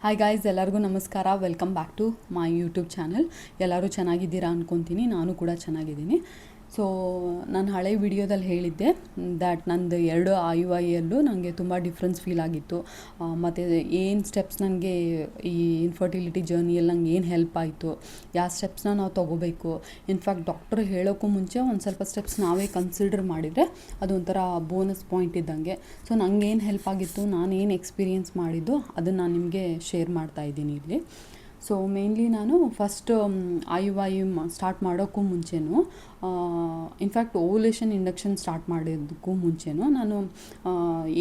Hi guys, ಎಲ್ಲರಿಗೂ ನಮಸ್ಕಾರ. Welcome back to my YouTube channel. ಎಲ್ಲರೂ ಚೆನ್ನಾಗಿದ್ದೀರಾ ಅಂದ್ಕೊತೀನಿ. ನಾನು ಕೂಡ ಚೆನ್ನಾಗಿದ್ದೀನಿ. ಸೊ ನಾನು ಹಳೆ ವಿಡಿಯೋದಲ್ಲಿ ಹೇಳಿದ್ದೆ ದ್ಯಾಟ್ ನಂದು 2 IUIಯಲ್ಲೂ ನನಗೆ ತುಂಬ ಡಿಫ್ರೆನ್ಸ್ ಫೀಲ್ ಆಗಿತ್ತು. ಮತ್ತು ಏನು ಸ್ಟೆಪ್ಸ್ ನನಗೆ ಈ ಇನ್ಫರ್ಟಿಲಿಟಿ ಜರ್ನಿಯಲ್ಲಿ ನಂಗೆ ಏನು ಹೆಲ್ಪ್ ಆಯಿತು, ಯಾವ ಸ್ಟೆಪ್ಸ್ನ ನಾವು ತೊಗೋಬೇಕು. ಇನ್ಫ್ಯಾಕ್ಟ್ ಡಾಕ್ಟ್ರ್ ಹೇಳೋಕ್ಕೂ ಮುಂಚೆ ಒಂದು ಸ್ವಲ್ಪ ಸ್ಟೆಪ್ಸ್ ನಾವೇ ಕನ್ಸಿಡರ್ ಮಾಡಿದರೆ ಅದೊಂಥರ ಬೋನಸ್ ಪಾಯಿಂಟ್ ಇದ್ದಂಗೆ. ಸೊ ನನಗೇನು ಹೆಲ್ಪ್ ಆಗಿತ್ತು, ನಾನೇನು ಎಕ್ಸ್ಪೀರಿಯೆನ್ಸ್ ಮಾಡಿದ್ದು ಅದನ್ನು ನಾನು ನಿಮಗೆ ಶೇರ್ ಮಾಡ್ತಾಯಿದ್ದೀನಿ ಇಲ್ಲಿ. ಸೊ ಮೇನ್ಲಿ ನಾನು ಫಸ್ಟ್ IUI ಸ್ಟಾರ್ಟ್ ಮಾಡೋಕ್ಕೂ ಮುಂಚೆನೂ, ಇನ್ಫ್ಯಾಕ್ಟ್ ಓವ್ಯುಲೇಷನ್ ಇಂಡಕ್ಷನ್ ಸ್ಟಾರ್ಟ್ ಮಾಡೋದಕ್ಕೂ ಮುಂಚೆನೂ ನಾನು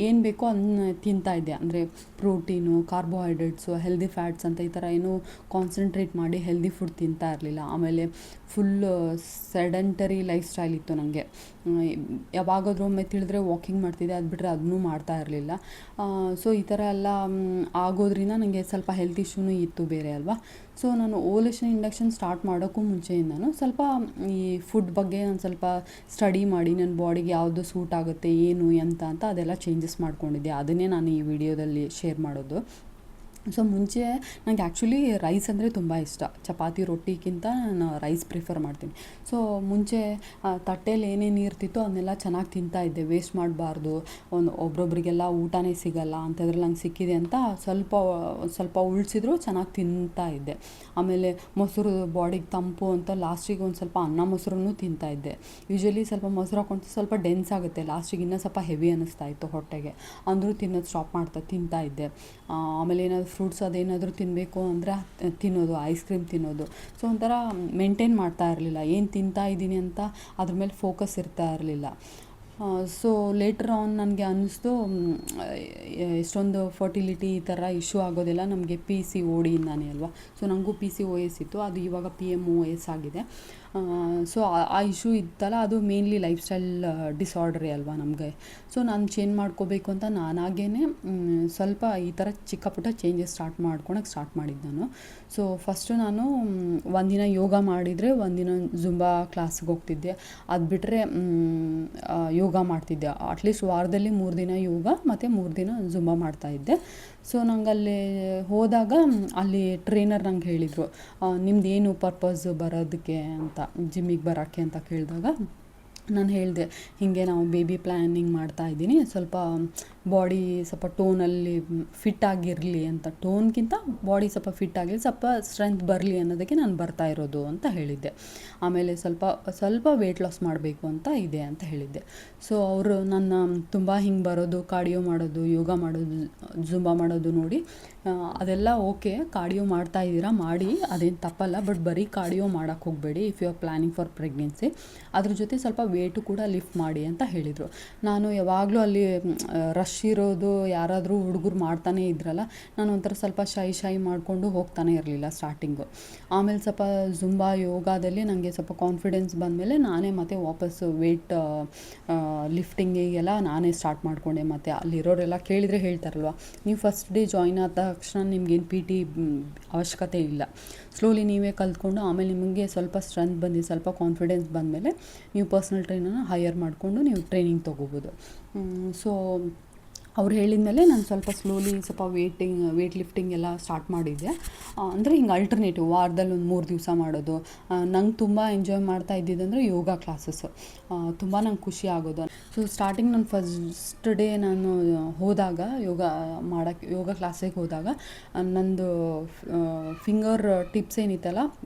ಏನು ಬೇಕೋ ಅದನ್ನ ತಿಂತಾಯಿದ್ದೆ. ಅಂದರೆ ಪ್ರೋಟೀನು, ಕಾರ್ಬೋಹೈಡ್ರೇಟ್ಸು, ಹೆಲ್ದಿ ಫ್ಯಾಟ್ಸ್ ಅಂತ ಈ ಥರ ಏನೂ ಕಾನ್ಸಂಟ್ರೇಟ್ ಮಾಡಿ ಹೆಲ್ದಿ ಫುಡ್ ತಿಂತಾ ಇರಲಿಲ್ಲ. ಆಮೇಲೆ ಫುಲ್ ಸೆಡೆಂಟರಿ ಲೈಫ್ ಸ್ಟೈಲ್ ಇತ್ತು ನನಗೆ. ಯಾವಾಗಾದ್ರೂ ಒಮ್ಮೆ ತಿಳಿದ್ರೆ ವಾಕಿಂಗ್ ಮಾಡ್ತಿದ್ದೆ, ಅದು ಬಿಟ್ಟರೆ ಅದನ್ನೂ ಮಾಡ್ತಾ ಇರಲಿಲ್ಲ. ಸೊ ಈ ಥರ ಎಲ್ಲ ಆಗೋದ್ರಿಂದ ನನಗೆ ಸ್ವಲ್ಪ ಹೆಲ್ತ್ ಇಶ್ಯೂನೂ ಇತ್ತು ಬೇರೆ ಅಲ್ವಾ. ಸೊ ನಾನು ಓವ್ಯುಲೇಷನ್ ಇಂಡಕ್ಷನ್ ಸ್ಟಾರ್ಟ್ ಮಾಡೋಕ್ಕೂ ಮುಂಚೆಯಿಂದನೂ ಸ್ವಲ್ಪ ಈ ಫುಡ್ ಬಗ್ಗೆ ನಾನು ಸ್ವಲ್ಪ ಸ್ಟಡಿ ಮಾಡಿ ನನ್ನ ಬಾಡಿಗೆ ಯಾವುದು ಸೂಟ್ ಆಗುತ್ತೆ, ಏನು ಎಂತ ಅಂತ ಅದೆಲ್ಲ ಚೇಂಜಸ್ ಮಾಡ್ಕೊಂಡಿದ್ದೆ. ಅದನ್ನೇ ನಾನು ಈ ವಿಡಿಯೋದಲ್ಲಿ ಶೇರ್ ಮಾಡೋದು. ಸೊ ಮುಂಚೆ ನನಗೆ ಆ್ಯಕ್ಚುಲಿ ರೈಸ್ ಅಂದರೆ ತುಂಬ ಇಷ್ಟ. ಚಪಾತಿ ರೊಟ್ಟಿಗಿಂತ ನಾನು ರೈಸ್ ಪ್ರಿಫರ್ ಮಾಡ್ತೀನಿ. ಸೊ ಮುಂಚೆ ತಟ್ಟೆಯಲ್ಲಿ ಏನೇನು ಇರ್ತಿತ್ತೋ ಅದನ್ನೆಲ್ಲ ಚೆನ್ನಾಗಿ ತಿಂತಾಯಿದ್ದೆ. ವೇಸ್ಟ್ ಮಾಡಬಾರ್ದು, ಒಬ್ರೊಬ್ರಿಗೆಲ್ಲ ಊಟನೇ ಸಿಗಲ್ಲ ಅಂಥದ್ರಲ್ಲಿ ನಂಗೆ ಸಿಕ್ಕಿದೆ ಅಂತ ಸ್ವಲ್ಪ ಉಳಿಸಿದ್ರು ಚೆನ್ನಾಗಿ ತಿಂತಾಯಿದ್ದೆ. ಆಮೇಲೆ ಮೊಸರು ಬಾಡಿಗೆ ತಂಪು ಅಂತ ಲಾಸ್ಟಿಗೆ ಒಂದು ಸ್ವಲ್ಪ ಅನ್ನ ಮೊಸರನ್ನು ತಿಂತಾಯಿದ್ದೆ. ಯೂಶ್ವಲಿ ಸ್ವಲ್ಪ ಮೊಸರು ಹಾಕೊಂಡು ಸ್ವಲ್ಪ ಡೆನ್ಸ್ ಆಗುತ್ತೆ, ಲಾಸ್ಟಿಗೆ ಇನ್ನೂ ಸ್ವಲ್ಪ ಹೆವಿ ಅನ್ನಿಸ್ತಾ ಇತ್ತು ಹೊಟ್ಟೆಗೆ, ಅಂದರೂ ತಿನ್ನೋದು ಸ್ಟಾಪ್ ತಿಂತಾಯಿದ್ದೆ. ಆಮೇಲೆ ಏನಾದರೂ ಫ್ರೂಟ್ಸ್ ಅದೇನಾದರೂ ತಿನ್ನಬೇಕು ಅಂದರೆ ತಿನ್ನೋದು, ಐಸ್ ಕ್ರೀಮ್ ತಿನ್ನೋದು. ಸೊ ಒಂಥರ ಮೇಂಟೈನ್ ಮಾಡ್ತಾ ಇರಲಿಲ್ಲ, ಏನು ತಿಂತಾ ಇದ್ದೀನಿ ಅಂತ ಅದ್ರ ಮೇಲೆ ಫೋಕಸ್ ಇರ್ತಾ ಇರಲಿಲ್ಲ. ಸೊ ಲೇಟರ್ ಆನ್ ನನಗೆ ಅನ್ನಿಸ್ತು ಎಷ್ಟೊಂದು ಫರ್ಟಿಲಿಟಿ ಈ ಥರ ಇಶ್ಯೂ ಆಗೋದೆಲ್ಲ ನಮಗೆ PCODಯಿಂದಾನೇ ಅಲ್ವಾ. ಸೊ ನನಗೂ PCOS ಇತ್ತು, ಅದು ಇವಾಗ PMOS ಆಗಿದೆ. ಸೊ ಆ ಇಶ್ಯೂ ಇತ್ತಲ್ಲ, ಅದು ಮೇನ್ಲಿ ಲೈಫ್ ಸ್ಟೈಲ್ ಡಿಸಾರ್ಡ್ರೇ ಅಲ್ವಾ ನಮಗೆ. ಸೊ ನಾನು ಚೇಂಜ್ ಮಾಡ್ಕೋಬೇಕು ಅಂತ ನಾನಾಗೇ ಸ್ವಲ್ಪ ಈ ಥರ ಚಿಕ್ಕ ಪುಟ್ಟ ಚೇಂಜಸ್ ಸ್ಟಾರ್ಟ್ ಮಾಡಿದ್ದು ನಾನು. ಸೊ ಫಸ್ಟು ನಾನು ಒಂದಿನ ಯೋಗ ಮಾಡಿದರೆ ಒಂದಿನ ಜುಂಬಾ ಕ್ಲಾಸ್ಗೆ ಹೋಗ್ತಿದ್ದೆ. ಅದು ಬಿಟ್ಟರೆ ಯೋಗ ಮಾಡ್ತಿದ್ದೆ. ಅಟ್ಲೀಸ್ಟ್ ವಾರದಲ್ಲಿ 3 ದಿನ ಯೋಗ ಮತ್ತು 3 ದಿನ ಜುಂಬಾ ಮಾಡ್ತಾಯಿದ್ದೆ. ಸೊ ನಂಗೆ ಅಲ್ಲಿ ಹೋದಾಗ ಅಲ್ಲಿ ಟ್ರೈನರ್ ನಂಗೆ ಹೇಳಿದರು, ನಿಮ್ದೇನು ಪರ್ಪಸ್ ಬರೋದಕ್ಕೆ ಅಂತ, ಜಿಮ್ಮಿಗೆ ಬರೋಕ್ಕೆ ಅಂತ ಕೇಳಿದಾಗ ನಾನು ಹೇಳಿದೆ, ಹೀಗೆ ನಾವು ಬೇಬಿ ಪ್ಲ್ಯಾನಿಂಗ್ ಮಾಡ್ತಾಯಿದ್ದೀನಿ, ಸ್ವಲ್ಪ ಬಾಡಿ ಸ್ವಲ್ಪ ಟೋನಲ್ಲಿ ಫಿಟ್ ಆಗಿರಲಿ ಅಂತ. ಟೋನ್ಗಿಂತ ಬಾಡಿ ಸ್ವಲ್ಪ ಫಿಟ್ ಆಗಲಿ, ಸ್ವಲ್ಪ ಸ್ಟ್ರೆಂತ್ ಬರಲಿ ಅನ್ನೋದಕ್ಕೆ ನಾನು ಬರ್ತಾ ಇರೋದು ಅಂತ ಹೇಳಿದ್ದೆ. ಆಮೇಲೆ ಸ್ವಲ್ಪ ವೆಯ್ಟ್ ಲಾಸ್ ಮಾಡಬೇಕು ಅಂತ ಇದೆ ಅಂತ ಹೇಳಿದ್ದೆ. ಸೊ ಅವರು ನನ್ನ ತುಂಬ ಹಿಂಗೆ ಬರೋದು, ಕಾರ್ಡಿಯೋ ಮಾಡೋದು, ಯೋಗ ಮಾಡೋದು, ಜುಂಬಾ ಮಾಡೋದು ನೋಡಿ, ಅದೆಲ್ಲ ಓಕೆ, ಕಾರ್ಡಿಯೋ ಮಾಡ್ತಾ ಇದ್ದೀರಾ ಮಾಡಿ, ಅದೇನು ತಪ್ಪಲ್ಲ, ಬಟ್ ಬರೀ ಕಾರ್ಡಿಯೋ ಮಾಡೋಕ್ಕೆ ಹೋಗಬೇಡಿ if you are planning for pregnancy. ಅದ್ರ ಜೊತೆ ಸ್ವಲ್ಪ ವೇಟು ಕೂಡ ಲಿಫ್ಟ್ ಮಾಡಿ ಅಂತ ಹೇಳಿದರು. ನಾನು ಯಾವಾಗಲೂ ಅಲ್ಲಿ ರಶ್ ಇರೋದು, ಯಾರಾದರೂ ಹುಡುಗರು ಮಾಡ್ತಾನೇ ಇದ್ರಲ್ಲ, ನಾನು ಒಂಥರ ಸ್ವಲ್ಪ ಶೈ ಮಾಡಿಕೊಂಡು ಹೋಗ್ತಾನೆ ಇರಲಿಲ್ಲ ಸ್ಟಾರ್ಟಿಂಗು. ಆಮೇಲೆ ಸ್ವಲ್ಪ ಜುಂಬಾ ಯೋಗದಲ್ಲಿ ನನಗೆ ಸ್ವಲ್ಪ ಕಾನ್ಫಿಡೆನ್ಸ್ ಬಂದಮೇಲೆ ನಾನೇ ಮತ್ತೆ ವಾಪಸ್ಸು ವೇಟ್ ಲಿಫ್ಟಿಂಗಿಗೆಲ್ಲ ನಾನೇ ಸ್ಟಾರ್ಟ್ ಮಾಡಿಕೊಂಡೆ. ಮತ್ತು ಅಲ್ಲಿರೋರೆಲ್ಲ ಕೇಳಿದರೆ ಹೇಳ್ತಾರಲ್ವ, ನೀವು ಫಸ್ಟ್ ಡೇ ಜಾಯಿನ್ ಆದ ತಕ್ಷಣ ನಿಮಗೇನು PT ಅವಶ್ಯಕತೆ ಇಲ್ಲ, ಸ್ಲೋಲಿ ನೀವೇ ಕಲ್ತ್ಕೊಂಡು ಆಮೇಲೆ ನಿಮಗೆ ಸ್ವಲ್ಪ ಸ್ಟ್ರೆಂತ್ ಬಂದು ಸ್ವಲ್ಪ ಕಾನ್ಫಿಡೆನ್ಸ್ ಬಂದಮೇಲೆ ನೀವು ಪರ್ಸ್ನಲ್ ಟ್ರೈನರ್ನ ಹೈಯರ್ ಮಾಡಿಕೊಂಡು ನೀವು ಟ್ರೈನಿಂಗ್ ತೊಗೋಬೋದು. ಸೊ ಅವ್ರು ಹೇಳಿದ ಮೇಲೆ ನಾನು ಸ್ವಲ್ಪ ಸ್ಲೋಲಿ ಸ್ವಲ್ಪ ವೇಟ್ ಲಿಫ್ಟಿಂಗ್ ಎಲ್ಲ ಸ್ಟಾರ್ಟ್ ಮಾಡಿದ್ದೆ. ಅಂದರೆ ಹಿಂಗೆ ಅಲ್ಟರ್ನೇಟಿವ್ ವಾರದಲ್ಲಿ ಒಂದು 3 ದಿವಸ ಮಾಡೋದು. ನಂಗೆ ತುಂಬ ಎಂಜಾಯ್ ಮಾಡ್ತಾ ಇದ್ದಿದ್ದಂದರೆ ಯೋಗ ಕ್ಲಾಸಸ್ಸು, ತುಂಬ ನಂಗೆ ಖುಷಿ ಆಗೋದು. ಸೊ ಸ್ಟಾರ್ಟಿಂಗ್ ನಾನು ಫಸ್ಟ್ ಡೇ ನಾನು ಹೋದಾಗ ಯೋಗ ಕ್ಲಾಸಿಗೆ ಹೋದಾಗ ನಂದು ಫಿಂಗರ್ ಟಿಪ್ಸ್ ಏನಿತ್ತಲ್ಲ,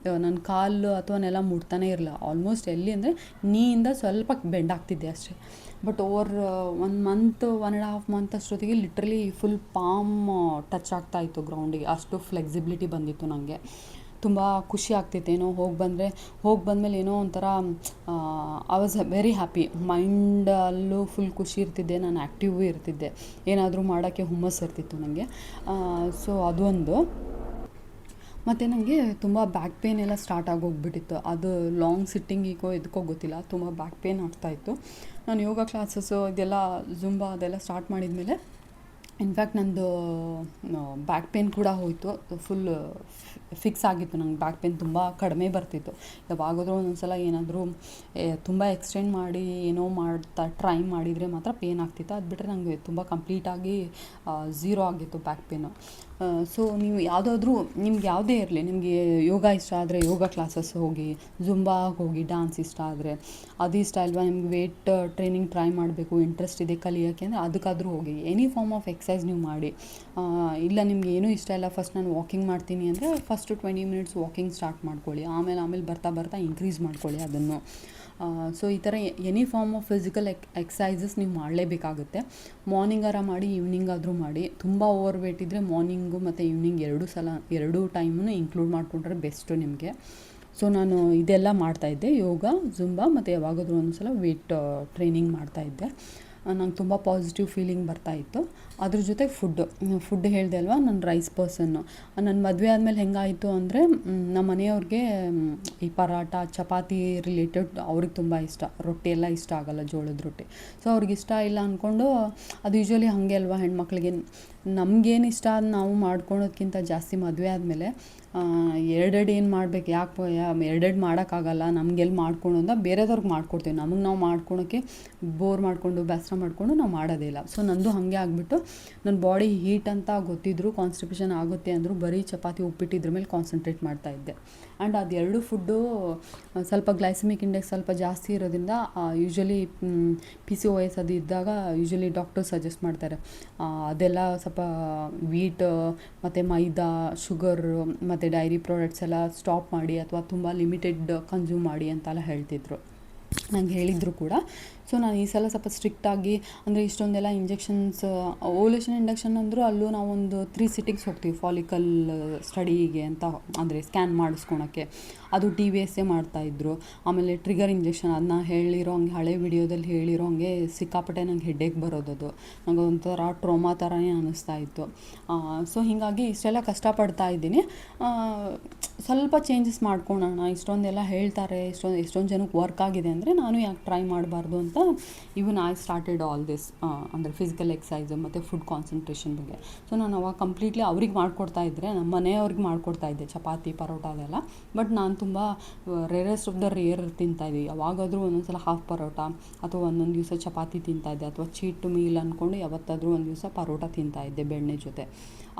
ನನ್ನ ಕಾಲು ಅಥವಾ ನೆಲ ಮುಟ್ತಾನೆ ಇರಲಿಲ್ಲ. ಆಲ್ಮೋಸ್ಟ್ ಎಲ್ಲಿ ಅಂದರೆ ನೀಯಿಂದ ಸ್ವಲ್ಪ ಬೆಂಡ್ ಆಗ್ತಿದ್ದೆ ಅಷ್ಟೇ. ಬಟ್ ಓವರ್ 1.5 ಮಂತ್ ಅಷ್ಟೊತ್ತಿಗೆ ಲಿಟ್ರಲಿ ಫುಲ್ ಪಾಮ್ ಟಚ್ ಆಗ್ತಾಯಿತ್ತು ಗ್ರೌಂಡಿಗೆ, ಅಷ್ಟು ಫ್ಲೆಕ್ಸಿಬಿಲಿಟಿ ಬಂದಿತ್ತು ನನಗೆ. ತುಂಬ ಖುಷಿ ಆಗ್ತಿತ್ತು. ಏನೋ ಹೋಗಿ ಬಂದಮೇಲೆ ಏನೋ ಒಂಥರ ಐ ವಾಸ್ ವೆರಿ ಹ್ಯಾಪಿ. ಮೈಂಡಲ್ಲೂ ಫುಲ್ ಖುಷಿ ಇರ್ತಿದ್ದೆ, ನಾನು ಆ್ಯಕ್ಟಿವ್ ಇರ್ತಿದ್ದೆ, ಏನಾದರೂ ಮಾಡೋಕ್ಕೆ ಹುಮ್ಮಸ್ಸು ಇರ್ತಿತ್ತು ನನಗೆ. ಸೊ ಅದೊಂದು. ಮತ್ತು ನನಗೆ ತುಂಬ ಬ್ಯಾಕ್ ಪೇನ್ ಎಲ್ಲ ಸ್ಟಾರ್ಟ್ ಆಗೋಗ್ಬಿಟ್ಟಿತ್ತು. ಅದು ಲಾಂಗ್ ಸಿಟ್ಟಿಂಗಿಗೋ ಇದಕ್ಕೋ ಗೊತ್ತಿಲ್ಲ, ತುಂಬ ಬ್ಯಾಕ್ ಪೇನ್ ಆಗ್ತಾಯಿತ್ತು. ನಾನು ಯೋಗ ಕ್ಲಾಸಸ್ಸು ಇದೆಲ್ಲ ಜುಂಬಾ ಅದೆಲ್ಲ ಸ್ಟಾರ್ಟ್ ಮಾಡಿದ್ಮೇಲೆ ಇನ್ಫ್ಯಾಕ್ಟ್ ನಂದು ಬ್ಯಾಕ್ ಪೇನ್ ಕೂಡ ಹೋಯಿತು. ಫುಲ್ ಫಿಕ್ಸ್ ಆಗಿತ್ತು ನಂಗೆ. ಬ್ಯಾಕ್ ಪೇನ್ ತುಂಬ ಕಡಿಮೆ ಬರ್ತಿತ್ತು. ಯಾವಾಗಾದರೂ ಒಂದೊಂದು ಸಲ ಏನಾದರೂ ತುಂಬ ಎಕ್ಸ್ಟೆಂಡ್ ಮಾಡಿ ಏನೋ ಟ್ರೈ ಮಾಡಿದರೆ ಮಾತ್ರ ಪೇನ್ ಆಗ್ತಿತ್ತು. ಅದು ಬಿಟ್ಟರೆ ನನಗೆ ತುಂಬ ಕಂಪ್ಲೀಟಾಗಿ ಝೀರೋ ಆಗಿತ್ತು ಬ್ಯಾಕ್ ಪೇನು. ಸೊ ನೀವು ಯಾವುದಾದ್ರೂ ನಿಮ್ಗೆ ಯಾವುದೇ ಇರಲಿ, ನಿಮಗೆ ಯೋಗ ಇಷ್ಟ ಆದರೆ ಯೋಗ ಕ್ಲಾಸಸ್ ಹೋಗಿ, ಜುಂಬಾಗೆ ಹೋಗಿ, ಡ್ಯಾನ್ಸ್ ಇಷ್ಟ ಆದರೆ ಅದು ಇಷ್ಟ ಅಲ್ವಾ, ನಿಮ್ಗೆ ವೇಟ್ ಟ್ರೈನಿಂಗ್ ಟ್ರೈ ಮಾಡಬೇಕು ಇಂಟ್ರೆಸ್ಟ್ ಇದೆ ಕಲಿಯೋಕ್ಕೆ ಅಂದರೆ ಅದಕ್ಕಾದರೂ ಹೋಗಿ. ಎನಿ ಫಾರ್ಮ್ ಆಫ್ ಎಕ್ಸಸೈಸ್ ನೀವು ಮಾಡಿ. ಇಲ್ಲ ನಿಮ್ಗೆ ಏನೂ ಇಷ್ಟ ಇಲ್ಲ, ಫಸ್ಟ್ ನಾನು ವಾಕಿಂಗ್ ಮಾಡ್ತೀನಿ ಅಂದರೆ ಫಸ್ಟು 20 ಮಿನಿಟ್ಸ್ ವಾಕಿಂಗ್ ಸ್ಟಾರ್ಟ್ ಮಾಡ್ಕೊಳ್ಳಿ, ಆಮೇಲೆ ಬರ್ತಾ ಇನ್ಕ್ರೀಸ್ ಮಾಡ್ಕೊಳ್ಳಿ ಅದನ್ನು. ಸೊ ಈ ಥರ any form of physical exercises ನೀವು ಮಾಡಲೇಬೇಕಾಗುತ್ತೆ. ಮಾರ್ನಿಂಗಾರ ಮಾಡಿ, ಈವ್ನಿಂಗ್ ಆದರೂ ಮಾಡಿ. ತುಂಬ ಓವರ್ ವೇಟ್ ಇದ್ದರೆ ಮಾರ್ನಿಂಗು ಮತ್ತು ಈವ್ನಿಂಗ್ ಎರಡೂ ಟೈಮನ್ನು ಇನ್ಕ್ಲೂಡ್ ಮಾಡಿಕೊಂಡ್ರೆ ಬೆಸ್ಟು ನಿಮಗೆ. ಸೊ ನಾನು ಇದೆಲ್ಲ ಮಾಡ್ತಾಯಿದ್ದೆ, ಯೋಗ, ಜುಂಬಾ ಮತ್ತು ಯಾವಾಗಾದ್ರೂ ಒಂದು ಸಲ ವೇಟ್ ಟ್ರೈನಿಂಗ್ ಮಾಡ್ತಾಯಿದ್ದೆ. ನಂಗೆ ತುಂಬ ಪಾಸಿಟಿವ್ ಫೀಲಿಂಗ್ ಬರ್ತಾಯಿತ್ತು. ಅದ್ರ ಜೊತೆ ಫುಡ್ ಹೇಳಿದೆ ಅಲ್ವಾ, ನಾನು ರೈಸ್ ಪರ್ಸನ್ನು. ನನ್ನ ಮದುವೆ ಆದಮೇಲೆ ಹೆಂಗಾಯಿತು ಅಂದರೆ, ನಮ್ಮ ಮನೆಯವ್ರಿಗೆ ಈ ಪರಾಟ, ಚಪಾತಿ ರಿಲೇಟೆಡ್ ಅವ್ರಿಗೆ ತುಂಬ ಇಷ್ಟ. ರೊಟ್ಟಿ ಎಲ್ಲ ಇಷ್ಟ ಆಗೋಲ್ಲ, ಜೋಳದ ರೊಟ್ಟಿ. ಸೊ ಅವ್ರಿಗೆ ಇಷ್ಟ ಇಲ್ಲ ಅಂದ್ಕೊಂಡು, ಅದು ಯೂಶ್ವಲಿ ಹಾಗೆ ಅಲ್ವಾ ಹೆಣ್ಮಕ್ಳಿಗೆ, ನಮಗೇನು ಇಷ್ಟ ಅದು ನಾವು ಮಾಡ್ಕೊಳೋದ್ಕಿಂತ ಜಾಸ್ತಿ ಮದುವೆ ಆದಮೇಲೆ ಎರಡೆರಡು ಏನು ಮಾಡಬೇಕು, ಎರಡೆರಡು ಮಾಡೋಕ್ಕಾಗಲ್ಲ, ನಮಗೆಲ್ಲಿ ಮಾಡ್ಕೊಂಡು ಅಂತ ಬೇರೆದವ್ರಿಗೆ ಮಾಡ್ಕೊಡ್ತೀವಿ. ನಮಗೆ ನಾವು ಮಾಡ್ಕೊಳೋಕ್ಕೆ ಬೋರ್ ಮಾಡಿಕೊಂಡು ಬೇಸರ ಮಾಡಿಕೊಂಡು ನಾವು ಮಾಡೋದೇ ಇಲ್ಲ. ಸೊ ನಂದು ಹಾಗೆ ಆಗಿಬಿಟ್ಟು, ನನ್ನ ಬಾಡಿ ಹೀಟ್ ಅಂತ ಗೊತ್ತಿದ್ರು, ಕಾನ್ಸ್ಟಿಪೇಷನ್ ಆಗುತ್ತೆ ಅಂದರು, ಬರೀ ಚಪಾತಿ ಉಪ್ಪಿಟ್ಟಿದ್ರ ಮೇಲೆ ಕಾನ್ಸಂಟ್ರೇಟ್ ಮಾಡ್ತಾಯಿದ್ದೆ. ಆ್ಯಂಡ್ ಅದೆರಡು ಫುಡ್ಡು ಸ್ವಲ್ಪ ಗ್ಲೈಸಮಿಕ್ ಇಂಡೆಕ್ಸ್ ಸ್ವಲ್ಪ ಜಾಸ್ತಿ ಇರೋದ್ರಿಂದ ಯೂಶ್ವಲಿ PCOS ಅದು ಇದ್ದಾಗ ಯೂಶ್ವಲಿ ಡಾಕ್ಟರ್ ಸಜೆಸ್ಟ್ ಮಾಡ್ತಾರೆ ಅದೆಲ್ಲ ಸ್ವಲ್ಪ ವೀಟ್ ಮತ್ತು ಮೈದಾ, ಶುಗರ್ ಮತ್ತು ಡೈರಿ ಪ್ರಾಡಕ್ಟ್ಸ್ ಎಲ್ಲ ಸ್ಟಾಪ್ ಮಾಡಿ, ಅಥವಾ ತುಂಬ ಲಿಮಿಟೆಡ್ ಕನ್ಸ್ಯೂಮ್ ಮಾಡಿ ಅಂತೆಲ್ಲ ಹೇಳ್ತಿದ್ರು. ನಂಗೆ ಹೇಳಿದ್ರು ಕೂಡ. ಸೊ ನಾನು ಈ ಸಲ ಸ್ವಲ್ಪ ಸ್ಟ್ರಿಕ್ಟಾಗಿ, ಅಂದರೆ ಇಷ್ಟೊಂದೆಲ್ಲ ಇಂಜೆಕ್ಷನ್ಸ್, ಓವ್ಯುಲೇಷನ್ ಇಂಡಕ್ಷನ್ ಅಂದರೂ ಅಲ್ಲೂ ನಾವೊಂದು 3 ಸಿಟ್ಟಿಂಗ್ಸ್ ಹೋಗ್ತೀವಿ ಫಾಲಿಕಲ್ ಸ್ಟಡಿಗೆ ಅಂತ, ಅಂದರೆ ಸ್ಕ್ಯಾನ್ ಮಾಡಿಸ್ಕೊಳಕ್ಕೆ. ಅದು TVSA ಮಾಡ್ತಾಯಿದ್ರು. ಆಮೇಲೆ ಟ್ರಿಗರ್ ಇಂಜೆಕ್ಷನ್, ಅದನ್ನ ಹಳೆ ವಿಡಿಯೋದಲ್ಲಿ ಹೇಳಿರೋ ಹಂಗೆ ಸಿಕ್ಕಾಪಟ್ಟೆ ನಂಗೆ ಹೆಡ್ಡೇಕ್ ಬರೋದದು. ನಂಗೆ ಒಂಥರ ಟ್ರೋಮಾ ಥರನೇ ಅನ್ನಿಸ್ತಾ ಇತ್ತು. ಸೊ ಹೀಗಾಗಿ ಇಷ್ಟೆಲ್ಲ ಕಷ್ಟಪಡ್ತಾ ಇದ್ದೀನಿ. ಸ್ವಲ್ಪ ಚೇಂಜಸ್ ಮಾಡ್ಕೊಳ್ಳೋಣ, ಇಷ್ಟೊಂದೆಲ್ಲ ಹೇಳ್ತಾರೆ, ಎಷ್ಟೊಂದು ಜನಕ್ಕೆ ವರ್ಕ್ ಆಗಿದೆ ಅಂದರೆ ನಾನು ಯಾಕೆ ಟ್ರೈ ಮಾಡಬಾರ್ದು ಅಂತ even I started all this, ಅಂದರೆ ಫಿಸಿಕಲ್ ಎಕ್ಸಸೈಸ್ ಮತ್ತು ಫುಡ್ ಕಾನ್ಸಂಟ್ರೇಷನ್ ಬಗ್ಗೆ. ಸೊ ನಾನು ಅವಾಗ ಕಂಪ್ಲೀಟ್ಲಿ ಅವ್ರಿಗೆ ಮಾಡ್ಕೊಡ್ತಾ ಇದ್ದೆ, ನಮ್ಮ ಮನೆಯವ್ರಿಗೆ ಮಾಡ್ಕೊಡ್ತಾ ಇದ್ದೆ ಚಪಾತಿ, ಪರೋಟ ಅದೆಲ್ಲ. ಬಟ್ ನಾನು ತುಂಬ ರೇರೆಸ್ಟ್ ಆಫ್ ದ ರೇರ್ ತಿಂತಾಯಿದ್ದೆ. ಯಾವಾಗಾದರೂ ಒಂದೊಂದು ಸಲ ಹಾಫ್ ಪರೋಟ, ಅಥವಾ ಒಂದೊಂದು ದಿವಸ ಚಪಾತಿ ತಿಂತಾಯಿದ್ದೆ, ಅಥವಾ ಚೀಟ್ ಮೀಲ್ ಅಂದ್ಕೊಂಡು ಯಾವತ್ತಾದರೂ ಒಂದು ದಿವಸ ಪರೋಟ ತಿಂತಾಯಿದ್ದೆ ಬೆಣ್ಣೆ ಜೊತೆ.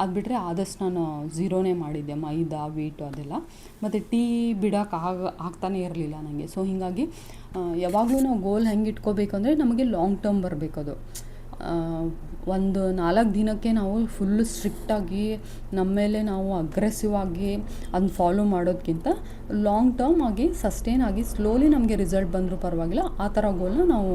ಅದು ಬಿಟ್ಟರೆ ಆದಷ್ಟು ನಾನು ಝೀರೋನೇ ಮಾಡಿದ್ದೆ, ಮೈದಾ, ವೀಟು ಅದೆಲ್ಲ. ಮತ್ತು ಟೀ ಬಿಡೋಕೆ ಆಗ್ತಾನೇ ಇರಲಿಲ್ಲ ನನಗೆ. ಸೊ ಹೀಗಾಗಿ ಯಾವಾಗಲೂ ನಾವು ಗೋಲ್ ಹೆಂಗೆ ಇಟ್ಕೋಬೇಕಂದ್ರೆ, ನಮಗೆ ಲಾಂಗ್ ಟರ್ಮ್ ಬರಬೇಕದು. ಒಂದು 4 ದಿನಕ್ಕೆ ನಾವು ಫುಲ್ಲು ಸ್ಟ್ರಿಕ್ಟಾಗಿ ನಮ್ಮ ಮೇಲೆ ನಾವು ಅಗ್ರೆಸಿವ್ ಆಗಿ ಅದನ್ನ ಫಾಲೋ ಮಾಡೋದಕ್ಕಿಂತ ಲಾಂಗ್ ಟರ್ಮ್ ಆಗಿ ಸಸ್ಟೈನ್ ಆಗಿ ಸ್ಲೋಲಿ ನಮಗೆ ರಿಸಲ್ಟ್ ಬಂದರೂ ಪರವಾಗಿಲ್ಲ, ಆ ಥರ ಗೋಲ್ನ ನಾವು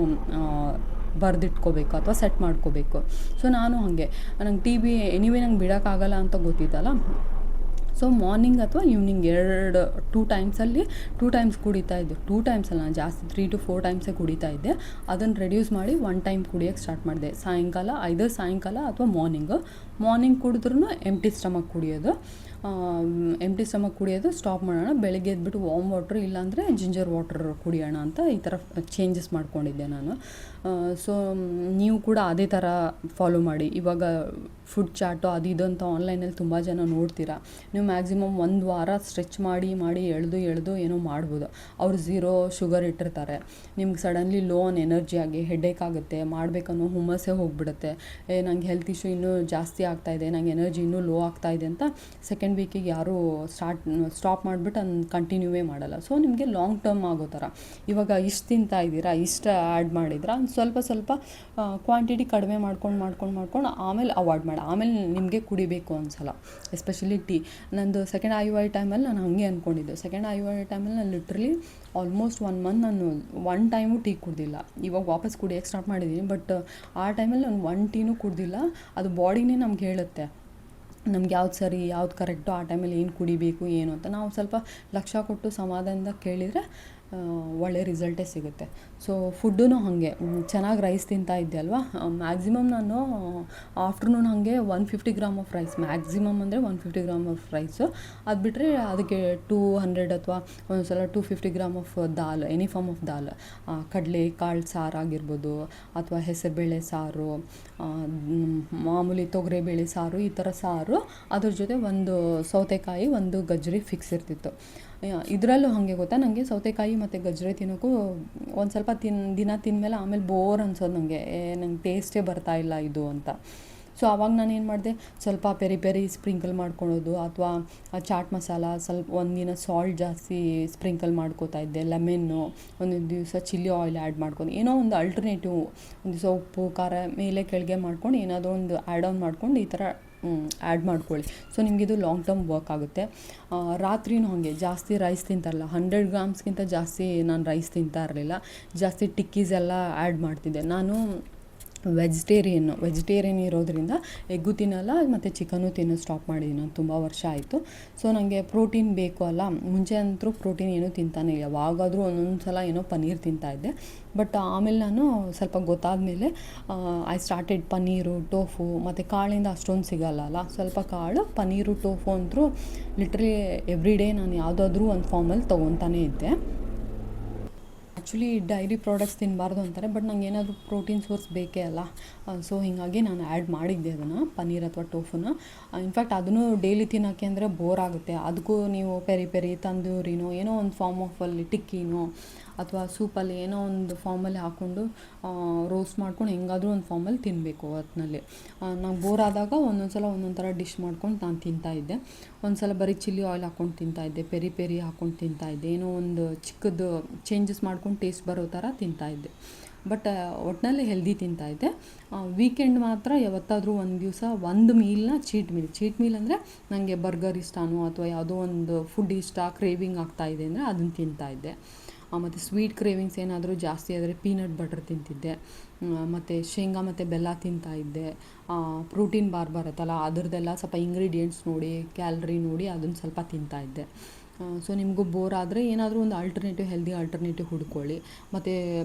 ಬರೆದಿಟ್ಕೋಬೇಕು ಅಥವಾ ಸೆಟ್ ಮಾಡ್ಕೋಬೇಕು. ಸೊ ನಾನು ಹಾಗೆ, ನಂಗೆ ಎನಿವೇ ನಂಗೆ ಬಿಡೋಕ್ಕಾಗಲ್ಲ ಅಂತ ಗೊತ್ತಿತ್ತಲ್ಲ. ಸೊ ಮಾರ್ನಿಂಗ್ ಅಥವಾ ಈವ್ನಿಂಗ್ 2 ಟೈಮ್ಸಲ್ಲಿ 2 ಟೈಮ್ಸ್ ಕುಡಿತಾ ಇದ್ದೆ. 2 ಟೈಮ್ಸಲ್ಲ, ನಾನು ಜಾಸ್ತಿ 3 to 4 ಟೈಮ್ಸೇ ಕುಡಿತಾ ಇದ್ದೆ. ಅದನ್ನು ರೆಡ್ಯೂಸ್ ಮಾಡಿ 1 ಟೈಮ್ ಕುಡಿಯೋಕ್ಕೆ ಸ್ಟಾರ್ಟ್ ಮಾಡಿದೆ. ಸಾಯಂಕಾಲ ಅಥವಾ ಮಾರ್ನಿಂಗ್ ಕುಡಿದ್ರೂ ಎಂಟಿ ಸ್ಟಮಕ್ ಕುಡಿಯೋದು ಸ್ಟಾಪ್ ಮಾಡೋಣ. ಬೆಳಗ್ಗೆ ಎದ್ಬಿಟ್ಟು ವಾರ್ಮ್ ವಾಟ್ರ್, ಇಲ್ಲಾಂದರೆ ಜಿಂಜರ್ ವಾಟರ್ ಕುಡಿಯೋಣ ಅಂತ ಈ ಥರ ಚೇಂಜಸ್ ಮಾಡ್ಕೊಂಡಿದ್ದೆ ನಾನು. ಸೊ ನೀವು ಕೂಡ ಅದೇ ಥರ ಫಾಲೋ ಮಾಡಿ. ಇವಾಗ ಫುಡ್ ಚಾಟು ಅದು ಇದು ಅಂತ ಆನ್ಲೈನಲ್ಲಿ ತುಂಬ ಜನ ನೋಡ್ತೀರಾ. ನೀವು ಮ್ಯಾಕ್ಸಿಮಮ್ 1 ವಾರ ಸ್ಟ್ರೆಚ್ ಮಾಡಿ ಎಳೆದು ಏನೋ ಮಾಡ್ಬೋದು. ಅವ್ರು 0 ಶುಗರ್ ಇಟ್ಟಿರ್ತಾರೆ. ನಿಮ್ಗೆ ಸಡನ್ಲಿ ಲೋ ಆನ್ ಎನರ್ಜಿ ಆಗಿ ಹೆಡ್ಡೇಕ್ ಆಗುತ್ತೆ, ಮಾಡಬೇಕನ್ನೋ ಹುಮ್ಮಸ್ಸೇ ಹೋಗಿಬಿಡುತ್ತೆ. ನಂಗೆ ಹೆಲ್ತ್ ಇಶ್ಯೂ ಇನ್ನೂ ಜಾಸ್ತಿ ಆಗ್ತಾಯಿದೆ, ನಂಗೆ ಎನರ್ಜಿ ಇನ್ನೂ ಲೋ ಆಗ್ತಾಯಿದೆ ಅಂತ ಸೆಕೆಂಡ್ ವೀಕಿಗೆ ಯಾರೂ ಸ್ಟಾಪ್ ಮಾಡಿಬಿಟ್ಟು ಅದನ್ನು ಕಂಟಿನ್ಯೂವೇ ಮಾಡಲ್ಲ. ಸೊ ನಿಮಗೆ ಲಾಂಗ್ ಟರ್ಮ್ ಆಗೋ ಥರ, ಇವಾಗ ಇಷ್ಟು ತಿಂತಾ ಇದ್ದೀರಾ, ಇಷ್ಟು ಆ್ಯಡ್ ಮಾಡಿದ್ರೆ ಸ್ವಲ್ಪ ಕ್ವಾಂಟಿಟಿ ಕಡಿಮೆ ಮಾಡ್ಕೊಂಡು ಆಮೇಲೆ ಅವಾಯ್ಡ್ ಮಾಡಿ. ಆಮೇಲೆ ನಿಮಗೆ ಕುಡಿಬೇಕು ಅನ್ಸಲ್ಲ. Especially tea. ನಂದು ಸೆಕೆಂಡ್ IUI ಟೈಮಲ್ಲಿ ನಾನು ಹಾಗೆ ಅಂದ್ಕೊಂಡಿದ್ದೆ. ಸೆಕೆಂಡ್ IUI ಟೈಮಲ್ಲಿ ನಾನು ಲಿಟ್ರಲಿ ಆಲ್ಮೋಸ್ಟ್ 1 ಮಂತ್ ನಾನು 1 ಟೈಮು ಟೀ ಕುಡ್ದಿಲ್ಲ. ಇವಾಗ ವಾಪಸ್ ಕುಡಿಯೋಕ್ಕೆ ಸ್ಟಾರ್ಟ್ ಮಾಡಿದ್ದೀನಿ. ಬಟ್ ಆ ಟೈಮಲ್ಲಿ ನಾನು 1 ಟೀನೂ ಕುಡ್ದಿಲ್ಲ. ಅದು ಬಾಡಿನೇ ನಮ್ಗೆ ಹೇಳುತ್ತೆ ನಮ್ಗೆ ಯಾವ್ದು ಸರಿ, ಯಾವ್ದು ಕರೆಕ್ಟು, ಆ ಟೈಮಲ್ಲಿ ಏನು ಕುಡಿಬೇಕು ಏನು ಅಂತ. ನಾವು ಸ್ವಲ್ಪ ಲಕ್ಷ್ಯ ಕೊಟ್ಟು ಸಮಾಧಾನದಿಂದ ಕೇಳಿದರೆ ಒಳ್ಳೆ ರಿಸಲ್ಟೇ ಸಿಗುತ್ತೆ. ಸೊ ಫುಡ್ಡೂ ಹಾಗೆ ಚೆನ್ನಾಗಿ ರೈಸ್ ತಿಂತಾ ಇದ್ದೆ ಅಲ್ವಾ. ಮ್ಯಾಕ್ಸಿಮಮ್ ನಾನು ಆಫ್ಟರ್ನೂನ್ ಹಾಗೆ 150 ಗ್ರಾಮ್ ಆಫ್ ರೈಸ್, ಮ್ಯಾಕ್ಸಿಮಮ್ ಅಂದರೆ 150 ಗ್ರಾಮ್ ಆಫ್ ರೈಸು. ಅದು ಬಿಟ್ಟರೆ ಅದಕ್ಕೆ 200 ಅಥವಾ ಒಂದ್ಸಲ 250 gram of dal, any form of dal, ಕಡಲೆ ಕಾಳು ಸಾರು ಆಗಿರ್ಬೋದು, ಅಥವಾ ಹೆಸರುಬೇಳೆ ಸಾರು, ಮಾಮೂಲಿ ತೊಗರಿಬೇಳೆ ಸಾರು, ಈ ಥರ ಸಾರು. ಅದ್ರ ಜೊತೆ ಒಂದು ಸೌತೆಕಾಯಿ, ಒಂದು ಗಜ್ಜರಿ ಫಿಕ್ಸ್ ಇರ್ತಿತ್ತು. ಇದರಲ್ಲೂ ಹಾಗೆ ಗೊತ್ತಾ, ನನಗೆ ಸೌತೆಕಾಯಿ ಮತ್ತು ಗಜ್ಜರಿ ತಿನ್ನೋಕ್ಕೂ ಒಂದು ಸ್ವಲ್ಪ ದಿನ ತಿಂದಮೇಲೆ ಆಮೇಲೆ ಬೋರ್ ಅನ್ಸೋದು ನನಗೆ ಟೇಸ್ಟೇ ಬರ್ತಾ ಇಲ್ಲ ಇದು ಅಂತ. ಸೊ ಆವಾಗ ನಾನು ಏನು ಮಾಡಿದೆ, ಸ್ವಲ್ಪ ಪೆರಿ ಪೆರಿ ಸ್ಪ್ರಿಂಕಲ್ ಮಾಡ್ಕೊಳೋದು, ಅಥವಾ ಚಾಟ್ ಮಸಾಲ ಸ್ವಲ್ಪ ಒಂದಿನ ಸಾಲ್ಟ್ ಜಾಸ್ತಿ ಸ್ಪ್ರಿಂಕಲ್ ಮಾಡ್ಕೋತಾ ಇದ್ದೆ, ಲೆಮನ್ನು, ಒಂದೊಂದು ದಿವಸ ಚಿಲ್ಲಿ ಆಯಿಲ್ ಆ್ಯಡ್ ಮಾಡ್ಕೊಂಡು, ಏನೋ ಒಂದು ಅಲ್ಟರ್ನೇಟಿವ್, ಒಂದು ದಿವಸ ಉಪ್ಪು ಖಾರ ಮೇಲೆ ಕೆಳಗೆ ಮಾಡ್ಕೊಂಡು ಏನಾದರೂ ಒಂದು ಆ್ಯಡ್ ಆನ್ ಮಾಡ್ಕೊಂಡು ಈ ಥರ ಆ್ಯಡ್ ಮಾಡ್ಕೊಳ್ಳಿ. ಸೊ ನಿಮಗಿದು ಲಾಂಗ್ ಟರ್ಮ್ ವರ್ಕ್ ಆಗುತ್ತೆ. ರಾತ್ರಿನೂ ಹಾಗೆ ಜಾಸ್ತಿ ರೈಸ್ ತಿಂತಾರಲ್ಲ, 100 ಗ್ರಾಮ್ಸ್ಗಿಂತ ಜಾಸ್ತಿ ನಾನು ರೈಸ್ ತಿಂತಾ ಇರಲಿಲ್ಲ. ಜಾಸ್ತಿ ಟಿಕ್ಕೀಸ್ ಎಲ್ಲ ಆ್ಯಡ್ ಮಾಡ್ತಿದ್ದೆ. ನಾನು ವೆಜಿಟೇರಿಯನ್ ಇರೋದ್ರಿಂದ ಎಗ್ಗು ತಿನ್ನಲ್ಲ ಮತ್ತು ಚಿಕನ್ನು ತಿನ್ನೋದು ಸ್ಟಾಪ್ ಮಾಡಿದ್ದೀನಿ ನಾನು, ತುಂಬ ವರ್ಷ ಆಯಿತು. ಸೊ ನನಗೆ ಪ್ರೋಟೀನ್ ಬೇಕು ಅಲ್ಲ, ಮುಂಚೆ ಅಂತೂ ಪ್ರೋಟೀನ್ ಏನೂ ತಿಂತಾನೆ ಇಲ್ಲ, ಯಾವಾಗಾದರೂ ಒಂದೊಂದು ಸಲ ಏನೋ ಪನ್ನೀರ್ ತಿಂತಾಯಿದ್ದೆ. ಬಟ್ ಆಮೇಲೆ ನಾನು ಸ್ವಲ್ಪ ಗೊತ್ತಾದಮೇಲೆ ಐ ಸ್ಟಾರ್ಟೆಡ್ ಪನ್ನೀರು, ಟೋಫು, ಮತ್ತು ಕಾಳಿಂದ ಅಷ್ಟೊಂದು ಸಿಗಲ್ಲ, ಸ್ವಲ್ಪ ಕಾಳು, ಪನ್ನೀರು, ಟೋಫು ಅಂತೂ ಲಿಟ್ರಲಿ ಎವ್ರಿ ಡೇ ನಾನು ಯಾವುದಾದ್ರೂ ಒಂದು ಫಾರ್ಮಲ್ಲಿ ತೊಗೊತಾನೇ ಇದ್ದೆ. ಆ್ಯಕ್ಚುಲಿ ಡೈರಿ ಪ್ರಾಡಕ್ಟ್ಸ್ ತಿನ್ನಬಾರ್ದು ಅಂತಾರೆ, ಬಟ್ ನಂಗೆ ಏನಾದರೂ ಪ್ರೋಟೀನ್ ಸೋರ್ಸ್ ಬೇಕೇ ಅಲ್ಲ. ಸೊ ಹೀಗಾಗಿ ನಾನು ಆ್ಯಡ್ ಮಾಡಿದ್ದೆ ಅದನ್ನು, ಪನ್ನೀರ್ ಅಥವಾ ಟೋಫುನ. ಇನ್ಫ್ಯಾಕ್ಟ್ ಅದನ್ನು ಡೈಲಿ ತಿನ್ನೋಕ್ಕೆ ಅಂದರೆ ಬೋರ್ ಆಗುತ್ತೆ. ಅದಕ್ಕೂ ನೀವು ಪೆರಿ ಪೆರಿ, ತಂದೂರಿನೋ ಏನೋ ಒಂದು ಫಾರ್ಮ್ ಆಫ್ ಅಲ್ಲಿ ಟಿಕ್ಕಿನೋ ಅಥವಾ ಸೂಪಲ್ಲಿ ಏನೋ ಒಂದು ಫಾರ್ಮಲ್ಲಿ ಹಾಕ್ಕೊಂಡು ರೋಸ್ಟ್ ಮಾಡ್ಕೊಂಡು ಹೆಂಗಾದರೂ ಒಂದು ಫಾರ್ಮಲ್ಲಿ ತಿನ್ನಬೇಕು ಒಟ್ಟಿನಲ್ಲಿ. ನಂಗೆ ಬೋರ್ ಆದಾಗ ಒಂದೊಂದು ಸಲ ಒಂದೊಂದು ಥರ ಡಿಶ್ ಮಾಡ್ಕೊಂಡು ನಾನು ತಿಂತಾಯಿದ್ದೆ. ಒಂದು ಸಲ ಬರೀ ಚಿಲ್ಲಿ ಆಯಿಲ್ ಹಾಕ್ಕೊಂಡು ತಿಂತಾಯಿದ್ದೆ, ಪೆರಿ ಪೆರಿ ಹಾಕ್ಕೊಂಡು ತಿಂತಾಯಿದ್ದೆ, ಏನೋ ಒಂದು ಚಿಕ್ಕದು ಚೇಂಜಸ್ ಮಾಡ್ಕೊಂಡು ಟೇಸ್ಟ್ ಬರೋ ಥರ ತಿಂತಾಯಿದ್ದೆ. ಬಟ್ ಒಟ್ಟಿನಲ್ಲಿ ಹೆಲ್ದಿ ತಿಂತಾಯಿದ್ದೆ. ವೀಕೆಂಡ್ ಮಾತ್ರ ಯಾವತ್ತಾದರೂ ಒಂದು ದಿವಸ ಒಂದು ಮೀಲ್ನ ಚೀಟ್ ಮೀಲ್ ಅಂದರೆ ನನಗೆ ಬರ್ಗರ್ ಇಷ್ಟನೋ ಅಥವಾ ಯಾವುದೋ ಒಂದು ಫುಡ್ ಇಷ್ಟ, ಕ್ರೇವಿಂಗ್ ಆಗ್ತಾಯಿದೆ ಅಂದರೆ ಅದನ್ನು ತಿಂತಾಯಿದ್ದೆ. ಮತ್ತು ಸ್ವೀಟ್ ಕ್ರೇವಿಂಗ್ಸ್ ಏನಾದರೂ ಜಾಸ್ತಿ ಆದರೆ ಪೀನಟ್ ಬಟರ್ ತಿಂತಿದ್ದೆ, ಮತ್ತು ಶೇಂಗಾ ಮತ್ತು ಬೆಲ್ಲ ತಿಂತಾಯಿದ್ದೆ. ಪ್ರೋಟೀನ್ ಬಾರ್ ಬರುತ್ತಲ್ಲ, ಅದರದ್ದೆಲ್ಲ ಸ್ವಲ್ಪ ಇಂಗ್ರೀಡಿಯೆಂಟ್ಸ್ ನೋಡಿ, ಕ್ಯಾಲ್ರಿ ನೋಡಿ ಅದನ್ನು ಸ್ವಲ್ಪ ತಿಂತಾಯಿದ್ದೆ. ಸೊ ನಿಮಗೂ ಬೋರ್ ಆದರೆ ಏನಾದರೂ ಒಂದು ಹೆಲ್ದಿ ಆಲ್ಟರ್ನೇಟಿವ್ ಹುಡ್ಕೊಳ್ಳಿ. ಮತ್ತು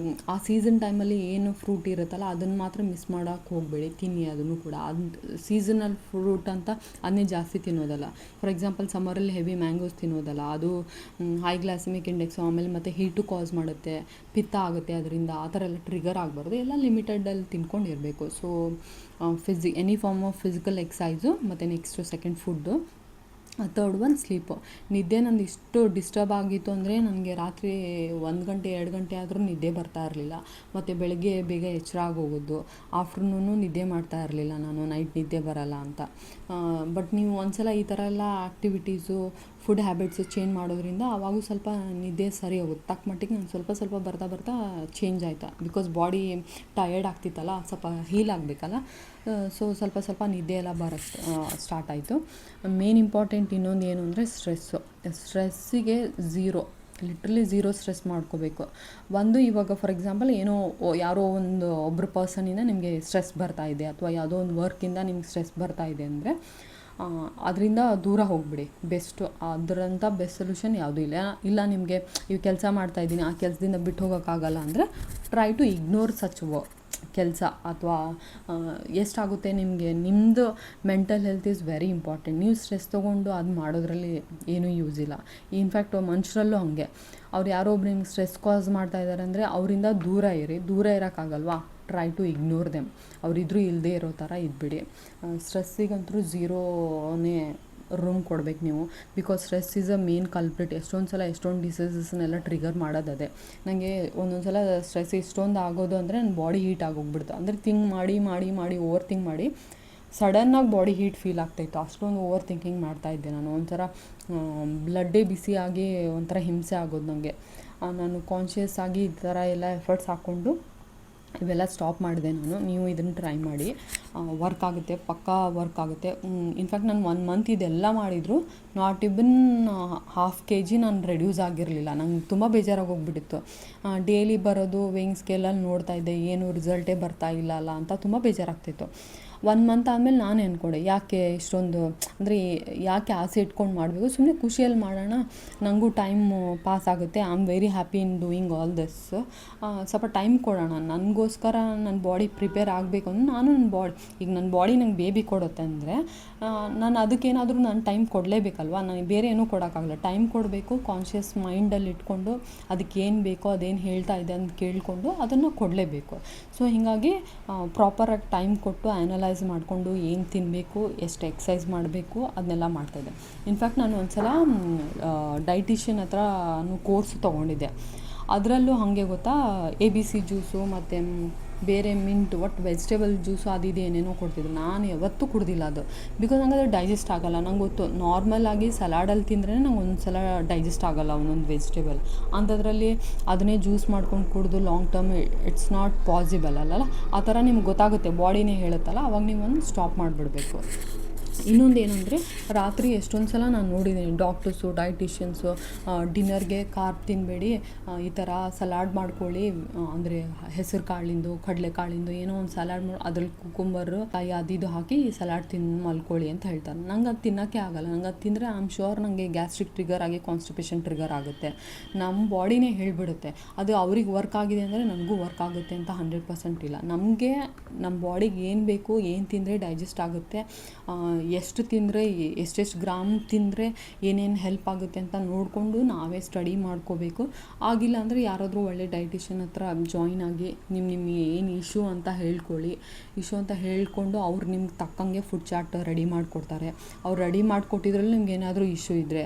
ಆ ಸೀಸನ್ ಟೈಮಲ್ಲಿ ಏನು ಫ್ರೂಟ್ ಇರುತ್ತಲ್ಲ ಅದನ್ನು ಮಾತ್ರ ಮಿಸ್ ಮಾಡೋಕ್ಕೆ ಹೋಗಬೇಡಿ, ತಿನ್ನಿ ಅದನ್ನು ಕೂಡ. ಅದು ಸೀಸನಲ್ ಫ್ರೂಟ್ ಅಂತ ಅದನ್ನೇ ಜಾಸ್ತಿ ತಿನ್ನೋದಲ್ಲ. ಫಾರ್ ಎಕ್ಸಾಂಪಲ್ ಸಮ್ಮರಲ್ಲಿ ಹೆವಿ ಮ್ಯಾಂಗೋಸ್ ತಿನ್ನೋದಲ್ಲ, ಅದು ಹೈ ಗ್ಲೈಸೆಮಿಕ್ ಇಂಡೆಕ್ಸು, ಆಮೇಲೆ ಮತ್ತು ಹೀಟು ಕಾಸ್ ಮಾಡುತ್ತೆ, ಪಿತ್ತ ಆಗುತ್ತೆ ಅದರಿಂದ, ಆ ಥರ ಎಲ್ಲ ಟ್ರಿಗರ್ ಆಗಬಾರ್ದು, ಎಲ್ಲ ಲಿಮಿಟೆಡಲ್ಲಿ ತಿನ್ಕೊಂಡಿರಬೇಕು. So any form of physical exercise, ಮತ್ತು next second food, third one sleep. ನಿದ್ದೆ ನಂದು ಇಷ್ಟು ಡಿಸ್ಟರ್ಬ್ ಆಗಿತ್ತು ಅಂದರೆ ನನಗೆ ರಾತ್ರಿ 1 ಗಂಟೆ 2 ಗಂಟೆ ಆದರೂ ನಿದ್ದೆ ಬರ್ತಾ ಇರಲಿಲ್ಲ. ಮತ್ತು ಬೆಳಗ್ಗೆ ಬೇಗ ಎಚ್ಚರ ಆಗೋಗೋದು, ಆಫ್ಟರ್ನೂನು ನಿದ್ದೆ ಮಾಡ್ತಾ ಇರಲಿಲ್ಲ ನಾನು, ನೈಟ್ ನಿದ್ದೆ ಬರಲ್ಲ ಅಂತ. ಬಟ್ ನೀವು ಒಂದ್ಸಲ ಈ ಥರ ಎಲ್ಲ ಆ್ಯಕ್ಟಿವಿಟೀಸು, ಫುಡ್ ಹ್ಯಾಬಿಟ್ಸು ಚೇಂಜ್ ಮಾಡೋದ್ರಿಂದ ಆವಾಗೂ ಸ್ವಲ್ಪ ನಿದ್ದೆ ಸರಿ ಹೋಗುತ್ತೆ. ತಕ್ಕ ಮಟ್ಟಿಗೆ ನಾನು ಸ್ವಲ್ಪ ಬರ್ತಾ ಚೇಂಜ್ ಆಯಿತಾ, ಬಿಕಾಸ್ ಬಾಡಿ ಟಯರ್ಡ್ ಆಗ್ತಿತ್ತಲ್ಲ, ಸ್ವಲ್ಪ ಹೀಲ್ ಆಗಬೇಕಲ್ಲ. ಸೊ ಸ್ವಲ್ಪ ನಿದ್ದೆ ಎಲ್ಲ ಬರೋಕ್ಕೆ ಸ್ಟಾರ್ಟ್ ಆಯಿತು. ಮೇನ್ ಇಂಪಾರ್ಟೆಂಟ್ ಇನ್ನೊಂದು ಏನು ಅಂದರೆ ಸ್ಟ್ರೆಸ್ಸಿಗೆ ಲಿಟ್ರಲಿ ಝೀರೋ ಸ್ಟ್ರೆಸ್ ಮಾಡ್ಕೋಬೇಕು. ಇವಾಗ ಫಾರ್ ಎಕ್ಸಾಂಪಲ್ ಯಾರೋ ಒಬ್ಬರು ಪರ್ಸನಿಂದ ನಿಮಗೆ ಸ್ಟ್ರೆಸ್ ಬರ್ತಾ ಇದೆ, ಅಥವಾ ಯಾವುದೋ ಒಂದು ವರ್ಕಿಂದ ನಿಮ್ಗೆ ಸ್ಟ್ರೆಸ್ ಬರ್ತಾ ಇದೆ ಅಂದರೆ ಅದರಿಂದ ದೂರ ಹೋಗಿಬಿಡಿ. ಅದರಂಥ ಬೆಸ್ಟ್ ಸೊಲ್ಯೂಷನ್ ಯಾವುದೂ ಇಲ್ಲ. ನಿಮಗೆ ಈ ಕೆಲಸ ಮಾಡ್ತಾಯಿದ್ದೀನಿ, ಆ ಕೆಲಸದಿಂದ ಬಿಟ್ಟು ಹೋಗೋಕ್ಕಾಗಲ್ಲ ಅಂದರೆ ಟ್ರೈ ಟು ಇಗ್ನೋರ್ ಸಚ್ ಕೆಲಸ, ಅಥವಾ ಎಷ್ಟಾಗುತ್ತೆ ನಿಮ್ಮದು mental health is very important. ನೀವು ಸ್ಟ್ರೆಸ್ ತೊಗೊಂಡು ಅದು ಮಾಡೋದ್ರಲ್ಲಿ ಏನೂ ಯೂಸ್ ಇಲ್ಲ. ಇನ್ಫ್ಯಾಕ್ಟ್ ಮನುಷ್ಯರಲ್ಲೂ ಹಾಗೆ, ಅವ್ರು ಯಾರೋ ಒಬ್ರು ನಿಮ್ಗೆ ಸ್ಟ್ರೆಸ್ ಕಾಸ್ ಮಾಡ್ತಾ ಇದ್ದಾರೆ ಅಂದರೆ ಅವರಿಂದ ದೂರ ಇರೋಕ್ಕಾಗಲ್ವಾ, ಟ್ರೈ ಟು ಇಗ್ನೋರ್ ದೆಮ್. ಅವರಿದ್ರೂ ಇಲ್ಲದೇ ಇರೋ ಥರ ಇದ್ಬಿಡಿ. ಸ್ಟ್ರೆಸ್ಸಿಗಂತೂ ಝೀರೋನೇ ರೂಮ್ ಕೊಡ್ಬೇಕು ನೀವು, because stress is a main culprit. ಎಷ್ಟೊಂದು ಡಿಸೀಸಸ್ನೆಲ್ಲ ಟ್ರಿಗರ್ ಮಾಡೋದು ಅದೇ. ನನಗೆ ಒಂದೊಂದು ಸಲ ಸ್ಟ್ರೆಸ್ ಇಷ್ಟೊಂದು ಆಗೋದು ಅಂದರೆ ನನ್ನ ಬಾಡಿ ಹೀಟ್ ಆಗೋಗ್ಬಿಡ್ತು. ಅಂದರೆ ಥಿಂಕ್ ಮಾಡಿ ಓವರ್ ಥಿಂಕ್ ಮಾಡಿ ಸಡನ್ನಾಗಿ ಬಾಡಿ ಹೀಟ್ ಫೀಲ್ ಆಗ್ತಾಯಿತ್ತು. ಅಷ್ಟೊಂದು ಓವರ್ ಥಿಂಕಿಂಗ್ ಮಾಡ್ತಾಯಿದ್ದೆ ನಾನು. ಒಂಥರ ಬ್ಲಡ್ಡೇ ಬಿಸಿಯಾಗಿ ಒಂಥರ ಹಿಂಸೆ ಆಗೋದು ನನಗೆ. ನಾನು ಕಾನ್ಷಿಯಸ್ ಆಗಿ ಈ ಥರ ಎಲ್ಲ ಎಫರ್ಟ್ಸ್ ಹಾಕ್ಕೊಂಡು ಇವೆಲ್ಲ ಸ್ಟಾಪ್ ಮಾಡಿದೆ ನಾನು. ನೀವು ಇದನ್ನು ಟ್ರೈ ಮಾಡಿ, ವರ್ಕ್ ಆಗುತ್ತೆ, ಪಕ್ಕಾ ವರ್ಕ್ ಆಗುತ್ತೆ. ಇನ್ಫ್ಯಾಕ್ಟ್ ನಾನು 1 ಮಂತ್ ಇದೆಲ್ಲ ಮಾಡಿದ್ರು ನಾಟ್ ಇವನ್ 1/2 kg ನಾನು ರೆಡ್ಯೂಸ್ ಆಗಿರಲಿಲ್ಲ. ನಂಗೆ ತುಂಬ ಬೇಜಾರಾಗಿ ಹೋಗ್ಬಿಟ್ಟಿತ್ತು. ಡೈಲಿ ಬರೋದು ವೇಯಿಂಗ್ ಸ್ಕೇಲಲ್ಲಿ ನೋಡ್ತಾ ಇದ್ದೆ, ಏನು ರಿಸಲ್ಟೇ ಬರ್ತಾ ಇಲ್ಲ ಅಂತ ತುಂಬ ಬೇಜಾರಾಗ್ತಿತ್ತು. 1 ಮಂತ್ ಆದಮೇಲೆ ನಾನು ಅಂದ್ಕೊಂಡೆ, ಯಾಕೆ ಇಷ್ಟೊಂದು ಯಾಕೆ ಆಸೆ ಇಟ್ಕೊಂಡು ಮಾಡಬೇಕು, ಸುಮ್ಮನೆ ಖುಷಿಯಲ್ಲಿ ಮಾಡೋಣ, ನನಗೂ ಟೈಮ್ ಪಾಸ್ ಆಗುತ್ತೆ, I am very happy in doing all this. ಸ್ವಲ್ಪ ಟೈಮ್ ಕೊಡೋಣ, ನನಗೋಸ್ಕರ ನನ್ನ ಬಾಡಿ ಪ್ರಿಪೇರ್ ಆಗಬೇಕು ಅಂದ್ರೆ ನನ್ನ ಬಾಡಿ ನಂಗೆ ಬೇಬಿ ಕೊಡುತ್ತೆ ಅಂದರೆ ನಾನು ಅದಕ್ಕೇನಾದರೂ ನಾನು ಟೈಮ್ ಕೊಡಲೇಬೇಕಲ್ವ. ನಾನು ಬೇರೆ ಏನೂ ಕೊಡೋಕ್ಕಾಗಲ್ಲ, ಟೈಮ್ ಕೊಡಬೇಕು. ಕಾನ್ಷಿಯಸ್ ಮೈಂಡಲ್ಲಿ ಇಟ್ಕೊಂಡು ಅದಕ್ಕೇನು ಬೇಕೋ, ಅದೇನು ಹೇಳ್ತಾ ಇದೆ ಅಂತ ಕೇಳಿಕೊಂಡು ಅದನ್ನು ಕೊಡಲೇಬೇಕು. ಸೊ ಹೀಗಾಗಿ ಪ್ರಾಪರಾಗಿ ಟೈಮ್ ಕೊಟ್ಟು ಆ್ಯನಲೈಸ್ ಮಾಡಿಕೊಂಡು ಏನು ತಿನ್ನಬೇಕು, ಎಷ್ಟು ಎಕ್ಸಸೈಸ್ ಮಾಡಬೇಕು ಅದನ್ನೆಲ್ಲ ಮಾಡ್ತಾಯಿದ್ದೆ. ಇನ್ಫ್ಯಾಕ್ಟ್ ನಾನು ಒಂದು ಸಲ ಡೈಟಿಷಿಯನ್ ಹತ್ರ ಕೋರ್ಸ್ ತೊಗೊಂಡಿದ್ದೆ. ಅದರಲ್ಲೂ ಹಾಗೆ ಗೊತ್ತಾ, ABC ಜ್ಯೂಸು ಮತ್ತು ಬೇರೆ ಮಿಂಟ್ ಒಟ್ಟು ವೆಜಿಟೇಬಲ್ ಜ್ಯೂಸು ಅದಿದೆ ಏನೇನೋ ಕೊಡ್ತಿದ್ರು. ನಾನು ಯಾವತ್ತೂ ಕುಡ್ದಿಲ್ಲ ಅದು, ಬಿಕಾಸ್ ನಂಗೆ ಅದು ಡೈಜೆಸ್ಟ್ ಆಗೋಲ್ಲ. ನಂಗೆ ಗೊತ್ತು ನಾರ್ಮಲಾಗಿ ಸಲಾಡಲ್ಲಿ ತಿಂದ್ರೆ ನಂಗೆ ಒಂದು ಸಲ ಡೈಜೆಸ್ಟ್ ಆಗೋಲ್ಲ ಒಂದೊಂದು ವೆಜಿಟೇಬಲ್, ಅಂಥದ್ರಲ್ಲಿ ಅದನ್ನೇ ಜ್ಯೂಸ್ ಮಾಡ್ಕೊಂಡು ಕುಡಿದು long term it's not possible ಅಲ್ಲಲ್ಲ. ಆ ಥರ ನಿಮ್ಗೆ ಗೊತ್ತಾಗುತ್ತೆ, ಬಾಡಿನೇ ಹೇಳುತ್ತಲ್ಲ, ಅವಾಗ ನೀವು ಒಂದು ಸ್ಟಾಪ್ ಮಾಡಿಬಿಡ್ಬೇಕು. ಇನ್ನೊಂದು ಏನಂದರೆ, ರಾತ್ರಿ ಎಷ್ಟೊಂದು ಸಲ ನಾನು ನೋಡಿದ್ದೀನಿ ಡಾಕ್ಟರ್ಸು, ಡೈಟಿಷಿಯನ್ಸು, ಡಿನ್ನರ್ಗೆ ಕಾರ್ಬ್ ತಿನ್ನಬೇಡಿ, ಈ ಥರ ಸಲಾಡ್ ಮಾಡ್ಕೊಳ್ಳಿ, ಅಂದರೆ ಹೆಸರು ಕಾಳಿಂದು, ಕಡಲೆಕಾಳಿಂದು ಏನೋ ಒಂದು ಸಲಾಡ್ ಮಾಡಿ ಅದ್ರಲ್ಲಿ ಕುಕುಂಬರು, ಕಾಯಿ ಅದು ಹಾಕಿ ಸಲಾಡ್ ತಿಂದು ಮಲ್ಕೊಳ್ಳಿ ಅಂತ ಹೇಳ್ತಾರೆ. ನಂಗೆ ಅದು ತಿನ್ನೋಕ್ಕೆ ಆಗೋಲ್ಲ. ನಂಗೆ ಅದು ತಿಂದರೆ ಐ ಆಮ್ ಶ್ಯೂರ್ ನನಗೆ ಗ್ಯಾಸ್ಟ್ರಿಕ್ ಟ್ರಿಗರ್ ಆಗಿ ಕಾನ್ಸ್ಟಿಪೇಷನ್ ಟ್ರಿಗರ್ ಆಗುತ್ತೆ. ನಮ್ಮ ಬಾಡಿನೇ ಹೇಳಿಬಿಡುತ್ತೆ. ಅದು ಅವ್ರಿಗೆ ವರ್ಕ್ ಆಗಿದೆ ಅಂದರೆ ನನಗೂ ವರ್ಕ್ ಆಗುತ್ತೆ ಅಂತ 100% ಇಲ್ಲ. ನಮಗೆ ನಮ್ಮ ಬಾಡಿಗೆ ಏನು ಬೇಕು, ಏನು ತಿಂದರೆ ಡೈಜೆಸ್ಟ್ ಆಗುತ್ತೆ, ಎಷ್ಟು ತಿಂದರೆ ಎಷ್ಟೆಷ್ಟು ಗ್ರಾಮ್ ತಿಂದರೆ ಏನೇನು ಹೆಲ್ಪ್ ಆಗುತ್ತೆ ಅಂತ ನೋಡಿಕೊಂಡು ನಾವೇ ಸ್ಟಡಿ ಮಾಡ್ಕೋಬೇಕು. ಆಗಿಲ್ಲ ಅಂದರೆ ಯಾರಾದರೂ ಒಳ್ಳೆ ಡೈಟಿಷಿಯನ್ ಹತ್ರ ಜಾಯಿನ್ ಆಗಿ ನಿಮ್ಮ ಏನು ಇಶ್ಯೂ ಅಂತ ಹೇಳ್ಕೊಳ್ಳಿ. ಇಶ್ಯೂ ಅಂತ ಹೇಳ್ಕೊಂಡು ಅವ್ರು ನಿಮ್ಗೆ ತಕ್ಕಂಗೆ ಫುಡ್ ಚಾರ್ಟ್ ರೆಡಿ ಮಾಡಿಕೊಡ್ತಾರೆ. ಅವ್ರು ರೆಡಿ ಮಾಡಿಕೊಟ್ಟಿದ್ರಲ್ಲಿ ನಿಮ್ಗೆ ಏನಾದರೂ ಇಶ್ಯೂ ಇದ್ದರೆ,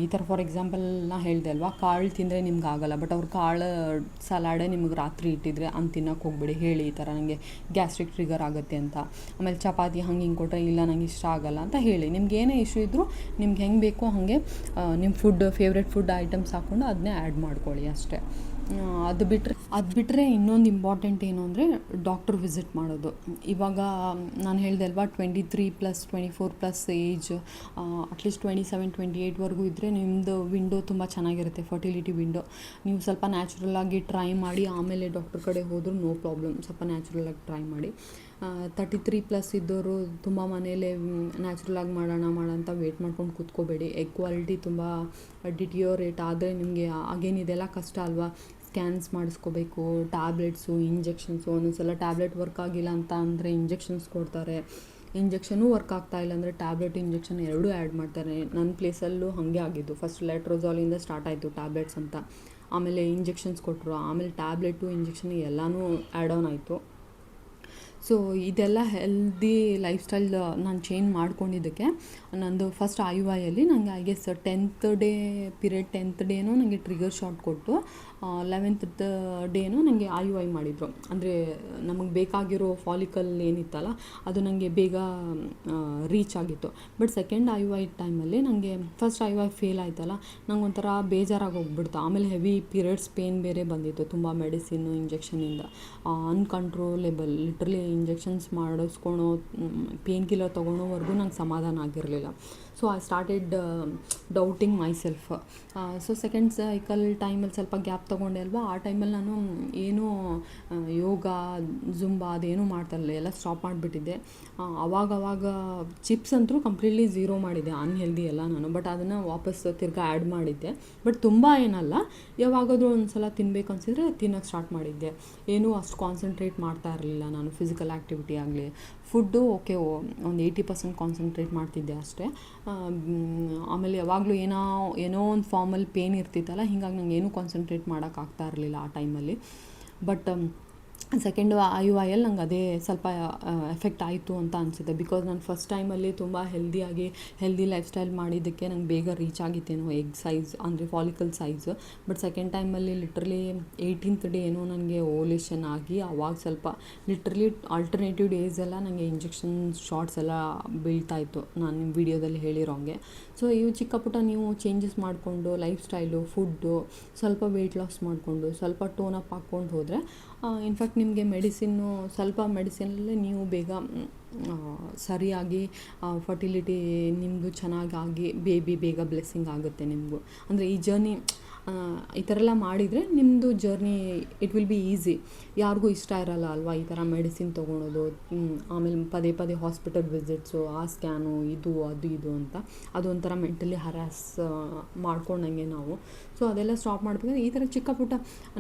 ಈ ಥರ ಫಾರ್ ಎಕ್ಸಾಂಪಲ್ ನಾ ಹೇಳಿದೆ ಅಲ್ವಾ, ಕಾಳು ತಿಂದರೆ ನಿಮ್ಗೆ ಆಗೋಲ್ಲ, ಬಟ್ ಅವ್ರು ಕಾಳು ಸಲಾಡೇ ನಿಮ್ಗೆ ರಾತ್ರಿ ಇಟ್ಟಿದ್ರೆ ಅಂತ ತಿನ್ನೋಕೆ ಹೋಗ್ಬೇಡಿ. ಹೇಳಿ ಈ ಥರ ನನಗೆ ಗ್ಯಾಸ್ಟ್ರಿಕ್ ಟ್ರಿಗರ್ ಆಗುತ್ತೆ ಅಂತ. ಆಮೇಲೆ ಚಪಾತಿ ಹಂಗೆ ಹಿಂಗೆ ಕೊಟ್ಟರೆ ಇಲ್ಲ ನಂಗೆ ಇಷ್ಟ ಆಗಲ್ಲ ಅಂತ ಹೇಳಿ. ನಿಮ್ಗೆ ಏನೇ ಇಶ್ಯೂ ಇದ್ದರೂ ನಿಮ್ಗೆ ಹೆಂಗೆ ಬೇಕೋ ಹಾಗೆ ನಿಮ್ಮ ಫೇವ್ರೆಟ್ ಫುಡ್ ಐಟಮ್ಸ್ ಹಾಕ್ಕೊಂಡು ಅದನ್ನೇ ಆ್ಯಡ್ ಮಾಡ್ಕೊಳ್ಳಿ ಅಷ್ಟೇ. ಅದು ಬಿಟ್ಟರೆ ಇನ್ನೊಂದು ಇಂಪಾರ್ಟೆಂಟ್ ಏನು ಅಂದರೆ ಡಾಕ್ಟರ್ ವಿಸಿಟ್ ಮಾಡೋದು. ಇವಾಗ ನಾನು ಹೇಳಿದೆ ಅಲ್ವಾ, 23+, 24+ ಏಜ್, ಅಟ್ಲೀಸ್ಟ್ 27, 28ವರೆಗೂ ಇದ್ದರೆ ನಿಮ್ಮದು ವಿಂಡೋ ತುಂಬ ಚೆನ್ನಾಗಿರುತ್ತೆ, ಫರ್ಟಿಲಿಟಿ ವಿಂಡೋ. ನೀವು ಸ್ವಲ್ಪ ನ್ಯಾಚುರಲಾಗಿ ಟ್ರೈ ಮಾಡಿ ಆಮೇಲೆ ಡಾಕ್ಟರ್ ಕಡೆ ಹೋದರೂ ನೋ ಪ್ರಾಬ್ಲಮ್. ಸ್ವಲ್ಪ ನ್ಯಾಚುರಲಾಗಿ ಟ್ರೈ ಮಾಡಿ. 33+ ಇದ್ದವರು ತುಂಬ ಮನೇಲೇ ನ್ಯಾಚುರಲಾಗಿ ಮಾಡೋಣ ಅಂತ ವೆಯ್ಟ್ ಮಾಡ್ಕೊಂಡು ಕೂತ್ಕೋಬೇಡಿ. ಎಗ್ ಕ್ವಾಲಿಟಿ ತುಂಬ ಡಿಟಿಯೋರೇಟ್ ಆದರೆ ನಿಮಗೆ ಅಗೇನ್ ಇದೆಲ್ಲ ಕಷ್ಟ ಅಲ್ವಾ. ಸ್ಕ್ಯಾನ್ಸ್ ಮಾಡಿಸ್ಕೋಬೇಕು, ಟ್ಯಾಬ್ಲೆಟ್ಸು, ಇಂಜೆಕ್ಷನ್ಸು. ಒಂದೊಂದ್ಸಲ ಟ್ಯಾಬ್ಲೆಟ್ ವರ್ಕ್ ಆಗಿಲ್ಲ ಅಂತ ಅಂದರೆ ಇಂಜೆಕ್ಷನ್ಸ್ ಕೊಡ್ತಾರೆ. ಇಂಜೆಕ್ಷನೂ ವರ್ಕ್ ಆಗ್ತಾಯಿಲ್ಲ ಅಂದರೆ ಟ್ಯಾಬ್ಲೆಟ್, ಇಂಜೆಕ್ಷನ್ ಎರಡೂ ಆ್ಯಡ್ ಮಾಡ್ತಾರೆ. ನನ್ನ ಪ್ಲೇಸಲ್ಲೂ ಹಾಗೆ ಆಗಿದ್ದು. ಫಸ್ಟ್ ಲೆಟ್ರೋಜಾಲಿಂದ ಸ್ಟಾರ್ಟ್ ಆಯಿತು ಟ್ಯಾಬ್ಲೆಟ್ಸ್ ಅಂತ, ಆಮೇಲೆ ಇಂಜೆಕ್ಷನ್ಸ್ ಕೊಟ್ಟರು, ಆಮೇಲೆ ಟ್ಯಾಬ್ಲೆಟು, ಇಂಜೆಕ್ಷನ್ ಎಲ್ಲನೂ ಆ್ಯಡ್ ಆನ್ ಆಯಿತು. ಸೊ ಇದೆಲ್ಲ ಹೆಲ್ದಿ ಲೈಫ್ ಸ್ಟೈಲ್ ನಾನು ಚೇಂಜ್ ಮಾಡ್ಕೊಂಡಿದ್ದಕ್ಕೆ ನಂದು ಫಸ್ಟ್ IUIಯಲ್ಲಿ ನನಗೆ ಐ ಗೆಸ್ 10th ಡೇನೂ ನನಗೆ ಟ್ರಿಗರ್ ಶಾಟ್ ಕೊಟ್ಟು 11th ಡೇನೂ ನನಗೆ IUI ಮಾಡಿದರು. ಅಂದರೆ ನಮಗೆ ಬೇಕಾಗಿರೋ ಫಾಲಿಕಲ್ ಏನಿತ್ತಲ್ಲ ಅದು ನನಗೆ ಬೇಗ ರೀಚ್ ಆಗಿತ್ತು. ಬಟ್ ಸೆಕೆಂಡ್ IUI ಟೈಮಲ್ಲಿ ನನಗೆ ಫಸ್ಟ್ IUI ಫೇಲ್ ಆಯ್ತಲ್ಲ, ನಂಗೆ ಒಂಥರ ಬೇಜಾರಾಗಿ ಹೋಗ್ಬಿಡ್ತು. ಆಮೇಲೆ ಹೆವಿ ಪೀರಿಯಡ್ಸ್ ಪೇನ್ ಬೇರೆ ಬಂದಿತ್ತು, ತುಂಬ ಮೆಡಿಸಿನ್ನು, ಇಂಜೆಕ್ಷನಿಂದ ಅನ್ಕಂಟ್ರೋಲೇಬಲ್. ಲಿಟ್ರಲಿ ಇಂಜೆಕ್ಷನ್ಸ್ ಮಾಡಿಸ್ಕೊಳೋ, ಪೇನ್ ಕಿಲ್ಲರ್ ತೊಗೊಳೋವರೆಗೂ ನಂಗೆ ಸಮಾಧಾನ ಆಗಿರಲಿಲ್ಲ. So I started doubting myself. So second cycle ಟೈಮಲ್ಲಿ ಸ್ವಲ್ಪ ಗ್ಯಾಪ್ ತೊಗೊಂಡೆ ಅಲ್ವಾ, ಆ ಟೈಮಲ್ಲಿ ನಾನು ಏನೂ ಯೋಗ, ಜುಂಬಾ ಅದೇನೂ ಮಾಡ್ತಾಯಿರಲಿಲ್ಲ, ಎಲ್ಲ ಸ್ಟಾಪ್ ಮಾಡಿಬಿಟ್ಟಿದ್ದೆ. ಅವಾಗ ಚಿಪ್ಸ್ ಅಂತೂ ಕಂಪ್ಲೀಟ್ಲಿ ಝೀರೋ ಮಾಡಿದ್ದೆ, ಅನ್ಹೆಲ್ದಿ ಎಲ್ಲ ನಾನು. ಬಟ್ ಅದನ್ನು ವಾಪಸ್ ತಿರ್ಗಾ ಆ್ಯಡ್ ಮಾಡಿದ್ದೆ. ಬಟ್ ತುಂಬ ಏನಲ್ಲ, ಯಾವಾಗಾದರೂ ಒಂದು ಸಲ ತಿನ್ನಬೇಕು ಅನಿಸಿದ್ರೆ ತಿನ್ನೋಕ್ಕೆ ಸ್ಟಾರ್ಟ್ ಮಾಡಿದ್ದೆ. ಏನೂ ಅಷ್ಟು ಕಾನ್ಸಂಟ್ರೇಟ್ ಮಾಡ್ತಾ ಇರಲಿಲ್ಲ ನಾನು, ಫಿಸಿಕಲ್ ಆ್ಯಕ್ಟಿವಿಟಿ ಆಗಲಿ. ಫುಡ್ಡು ಓಕೆ, ಒಂದು 80% ಕಾನ್ಸಂಟ್ರೇಟ್ ಮಾಡ್ತಿದ್ದೆ ಅಷ್ಟೇ. ಆಮೇಲೆ ಯಾವಾಗಲೂ ಏನೋ ಒಂದು ಫಾರ್ಮಲ್ಲಿ ಪೇನ್ ಇರ್ತಿತ್ತಲ್ಲ, ಹೀಗಾಗಿ ನಂಗೆ ಏನೂ ಕಾನ್ಸಂಟ್ರೇಟ್ ಮಾಡೋಕ್ಕಾಗ್ತಾ ಇರಲಿಲ್ಲ ಆ ಟೈಮಲ್ಲಿ. ಬಟ್ ಸೆಕೆಂಡು IUIಯಲ್ಲಿ ನಂಗೆ ಅದೇ ಸ್ವಲ್ಪ ಎಫೆಕ್ಟ್ ಆಯಿತು ಅಂತ ಅನಿಸುತ್ತೆ. ಬಿಕಾಸ್ ನಾನು ಫಸ್ಟ್ ಟೈಮಲ್ಲಿ ತುಂಬ ಹೆಲ್ದಿ ಲೈಫ್ ಸ್ಟೈಲ್ ಮಾಡಿದ್ದಕ್ಕೆ ನಂಗೆ ಬೇಗ ರೀಚ್ ಆಗಿತ್ತೇನೋ ಎಗ್ ಸೈಜ್, ಅಂದರೆ ಫಾಲಿಕಲ್ ಸೈಜ್. ಬಟ್ ಸೆಕೆಂಡ್ ಟೈಮಲ್ಲಿ ಲಿಟ್ರಲಿ 18th ಡೇ ಏನೋ ನನಗೆ ಓಲೇಷನ್ ಆಗಿ, ಅವಾಗ ಸ್ವಲ್ಪ ಲಿಟ್ರಲಿ ಆಲ್ಟರ್ನೇಟಿವ್ ಡೇಸ್ ಎಲ್ಲ ನನಗೆ ಇಂಜೆಕ್ಷನ್ ಶಾಟ್ಸ್ ಎಲ್ಲ ಬೀಳ್ತಾಯಿತ್ತು, ನಾನು ನಿಮ್ಮ ವೀಡಿಯೋದಲ್ಲಿ ಹೇಳಿರೋಂಗೆ. ಸೊ ಇವು ಚಿಕ್ಕ ಪುಟ್ಟ ನೀವು ಚೇಂಜಸ್ ಮಾಡಿಕೊಂಡು, ಲೈಫ್ ಸ್ಟೈಲು, ಫುಡ್ಡು, ಸ್ವಲ್ಪ ವೆಯ್ಟ್ ಲಾಸ್ ಮಾಡಿಕೊಂಡು, ಸ್ವಲ್ಪ ಟೋನ್ ಅಪ್ ಹಾಕ್ಕೊಂಡು ಹೋದರೆ ಇನ್ಫ್ಯಾಕ್ಟ್ ನಿಮಗೆ ಸ್ವಲ್ಪ ಮೆಡಿಸಿನಲ್ಲೇ ನೀವು ಬೇಗ ಸರಿಯಾಗಿ ಫರ್ಟಿಲಿಟಿ ನಿಮ್ಮದು ಚೆನ್ನಾಗಿ ಬೇಬಿ ಬೇಗ ಬ್ಲೆಸ್ಸಿಂಗ್ ಆಗುತ್ತೆ ನಿಮಗೂ. ಅಂದರೆ ಈ ಜರ್ನಿ ಈ ಥರ ಎಲ್ಲ ಮಾಡಿದರೆ ನಿಮ್ಮದು journey it will be easy. ಯಾರಿಗೂ ಇಷ್ಟ ಇರಲ್ಲ ಅಲ್ವಾ ಈ ಥರ ಮೆಡಿಸಿನ್ ತೊಗೊಳೋದು, ಆಮೇಲೆ ಪದೇ ಹಾಸ್ಪಿಟಲ್ ವಿಸಿಟ್ಸು, ಆ ಸ್ಕ್ಯಾನು, ಇದು ಅಂತ ಅದೊಂಥರ ಮೆಂಟಲಿ ಹರಾಸ್ ಮಾಡ್ಕೊಂಡಂಗೆ ನಾವು. ಸೊ ಅದೆಲ್ಲ ಸ್ಟಾಪ್ ಮಾಡಬೇಕಾದ್ರೆ ಈ ಥರ ಚಿಕ್ಕ ಪುಟ್ಟ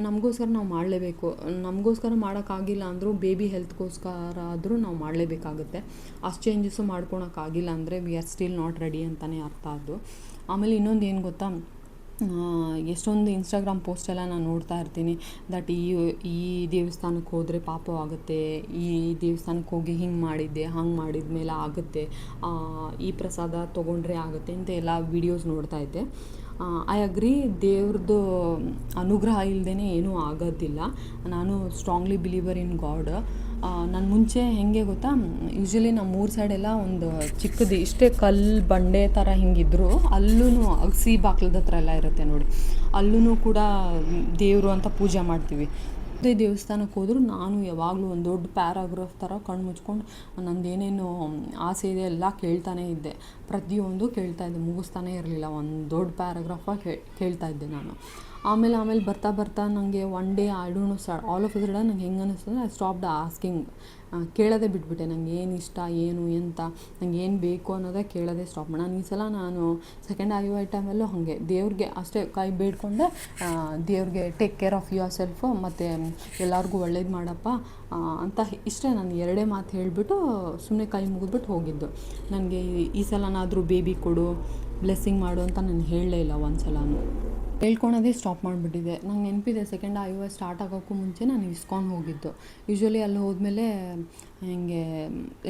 ನಮಗೋಸ್ಕರ ನಾವು ಮಾಡಲೇಬೇಕು. ನಮಗೋಸ್ಕರ ಮಾಡೋಕ್ಕಾಗಿಲ್ಲ ಅಂದರೂ ಬೇಬಿ ಹೆಲ್ತ್ಗೋಸ್ಕರ ಆದರೂ ನಾವು ಮಾಡಲೇಬೇಕಾಗುತ್ತೆ. ಅಷ್ಟು ಚೇಂಜಸ್ಸು ಮಾಡ್ಕೊಳಕ್ಕಾಗಿಲ್ಲ ಅಂದರೆ we are still not ready ಅಂತಲೇ ಅರ್ಥ ಅದು. ಆಮೇಲೆ ಇನ್ನೊಂದು ಏನು ಗೊತ್ತಾ, ಎಷ್ಟೊಂದು ಇನ್ಸ್ಟಾಗ್ರಾಮ್ ಪೋಸ್ಟೆಲ್ಲ ನಾನು ನೋಡ್ತಾ ಇರ್ತೀನಿ, ದಟ್ ಈ ದೇವಸ್ಥಾನಕ್ಕೆ ಹೋದರೆ ಪಾಪ ಆಗುತ್ತೆ, ಈ ದೇವಸ್ಥಾನಕ್ಕೆ ಹೋಗಿ ಹಿಂಗೆ ಮಾಡಿದ್ದೆ, ಹಂಗೆ ಮಾಡಿದ ಮೇಲೆ ಆಗುತ್ತೆ, ಈ ಪ್ರಸಾದ ತೊಗೊಂಡ್ರೆ ಆಗುತ್ತೆ ಅಂತ ಎಲ್ಲ ವೀಡಿಯೋಸ್ ನೋಡ್ತಾ ಇದ್ದೆ. ಐ ಅಗ್ರಿ, ದೇವ್ರದ್ದು ಅನುಗ್ರಹ ಇಲ್ಲದೇ ಏನೂ ಆಗೋದಿಲ್ಲ. ನಾನು ಸ್ಟ್ರಾಂಗ್ಲಿ ಬಿಲೀವರ್ ಇನ್ ಗಾಡ್. ನಾನು ಮುಂಚೆ ಹೇಗೆ ಗೊತ್ತಾ, ಯೂಶ್ವಲಿ ನಮ್ಮ ಊರ ಸೈಡೆಲ್ಲ ಒಂದು ಚಿಕ್ಕದು ಇಷ್ಟೇ ಕಲ್ಲು ಬಂಡೆ ಥರ ಹಿಂಗಿದ್ರು, ಅಲ್ಲೂ ಅಗಸಿ ಬಾಕ್ಲದ ಹತ್ರ ಎಲ್ಲ ಇರುತ್ತೆ ನೋಡಿ, ಅಲ್ಲೂ ಕೂಡ ದೇವರು ಅಂತ ಪೂಜೆ ಮಾಡ್ತೀವಿ. ಅದೇ ದೇವಸ್ಥಾನಕ್ಕೆ ಹೋದರೂ ನಾನು ಯಾವಾಗಲೂ ಒಂದು ದೊಡ್ಡ ಪ್ಯಾರಾಗ್ರಾಫ್ ಥರ ಕಣ್ಣು ಮುಚ್ಕೊಂಡು ನಂದೇನೇನು ಆಸೆ ಇದೆ ಎಲ್ಲ ಕೇಳ್ತಾನೇ ಇದ್ದೆ. ಪ್ರತಿಯೊಂದು ಕೇಳ್ತಾಯಿದ್ದೆ, ಮುಗಿಸ್ತಾನೇ ಇರಲಿಲ್ಲ. ಒಂದು ದೊಡ್ಡ ಪ್ಯಾರಾಗ್ರಾಫಾಗಿ ಕೇಳ್ತಾ ಇದ್ದೆ ನಾನು. ಆಮೇಲೆ ಬರ್ತಾ ನನಗೆ one day I don't know, all of a sudden ನಂಗೆ ಹೆಂಗೆ ಅನ್ನಿಸ್ತದೆ, ಐ ಸ್ಟಾಪ್ಡ್ ಆಸ್ಕಿಂಗ್. ಕೇಳೋದೇ ಬಿಟ್ಬಿಟ್ಟೆ. ನಂಗೆ ಏನು ಇಷ್ಟ, ಏನು ಎಂತ, ನಂಗೆ ಏನು ಬೇಕು ಅನ್ನೋದೇ ಕೇಳೋದೇ ಸ್ಟಾಪ್ ಮಾಡಿ. ನಾನು ಈ ಸಲ ಸೆಕೆಂಡ್ IUI ಟೈಮಲ್ಲೂ ಹಾಗೆ ದೇವ್ರಿಗೆ ಅಷ್ಟೇ ಕೈ ಬೇಡ್ಕೊಂಡೆ, ದೇವ್ರಿಗೆ take care of your self, ಮತ್ತು ಎಲ್ಲರಿಗೂ ಒಳ್ಳೇದು ಮಾಡಪ್ಪ ಅಂತ ಇಷ್ಟೇ. ನಾನು 2 ಮಾತು ಹೇಳಿಬಿಟ್ಟು ಸುಮ್ಮನೆ ಕೈ ಮುಗಿದ್ಬಿಟ್ಟು ಹೋಗಿದ್ದು. ನನಗೆ ಈ ಸಲನಾದರೂ ಬೇಬಿ ಕೊಡು, ಬ್ಲೆಸ್ಸಿಂಗ್ ಮಾಡು ಅಂತ ನಾನು ಹೇಳಲೇ ಇಲ್ಲ ಒಂದು ಸಲನೂ. ಹೇಳ್ಕೊಳೋದೇ ಸ್ಟಾಪ್ ಮಾಡಿಬಿಟ್ಟಿದ್ದೆ. ನಂಗೆ ನೆನಪಿದೆ, ಸೆಕೆಂಡ್ IUI ಸ್ಟಾರ್ಟ್ ಆಗೋಕ್ಕೂ ಮುಂಚೆ ನಾನು ಇಸ್ಕಾನ್ ಹೋಗಿದ್ದು. ಯೂಶ್ವಲಿ ಅಲ್ಲಿ ಹೋದ್ಮೇಲೆ ಹಿಂಗೆ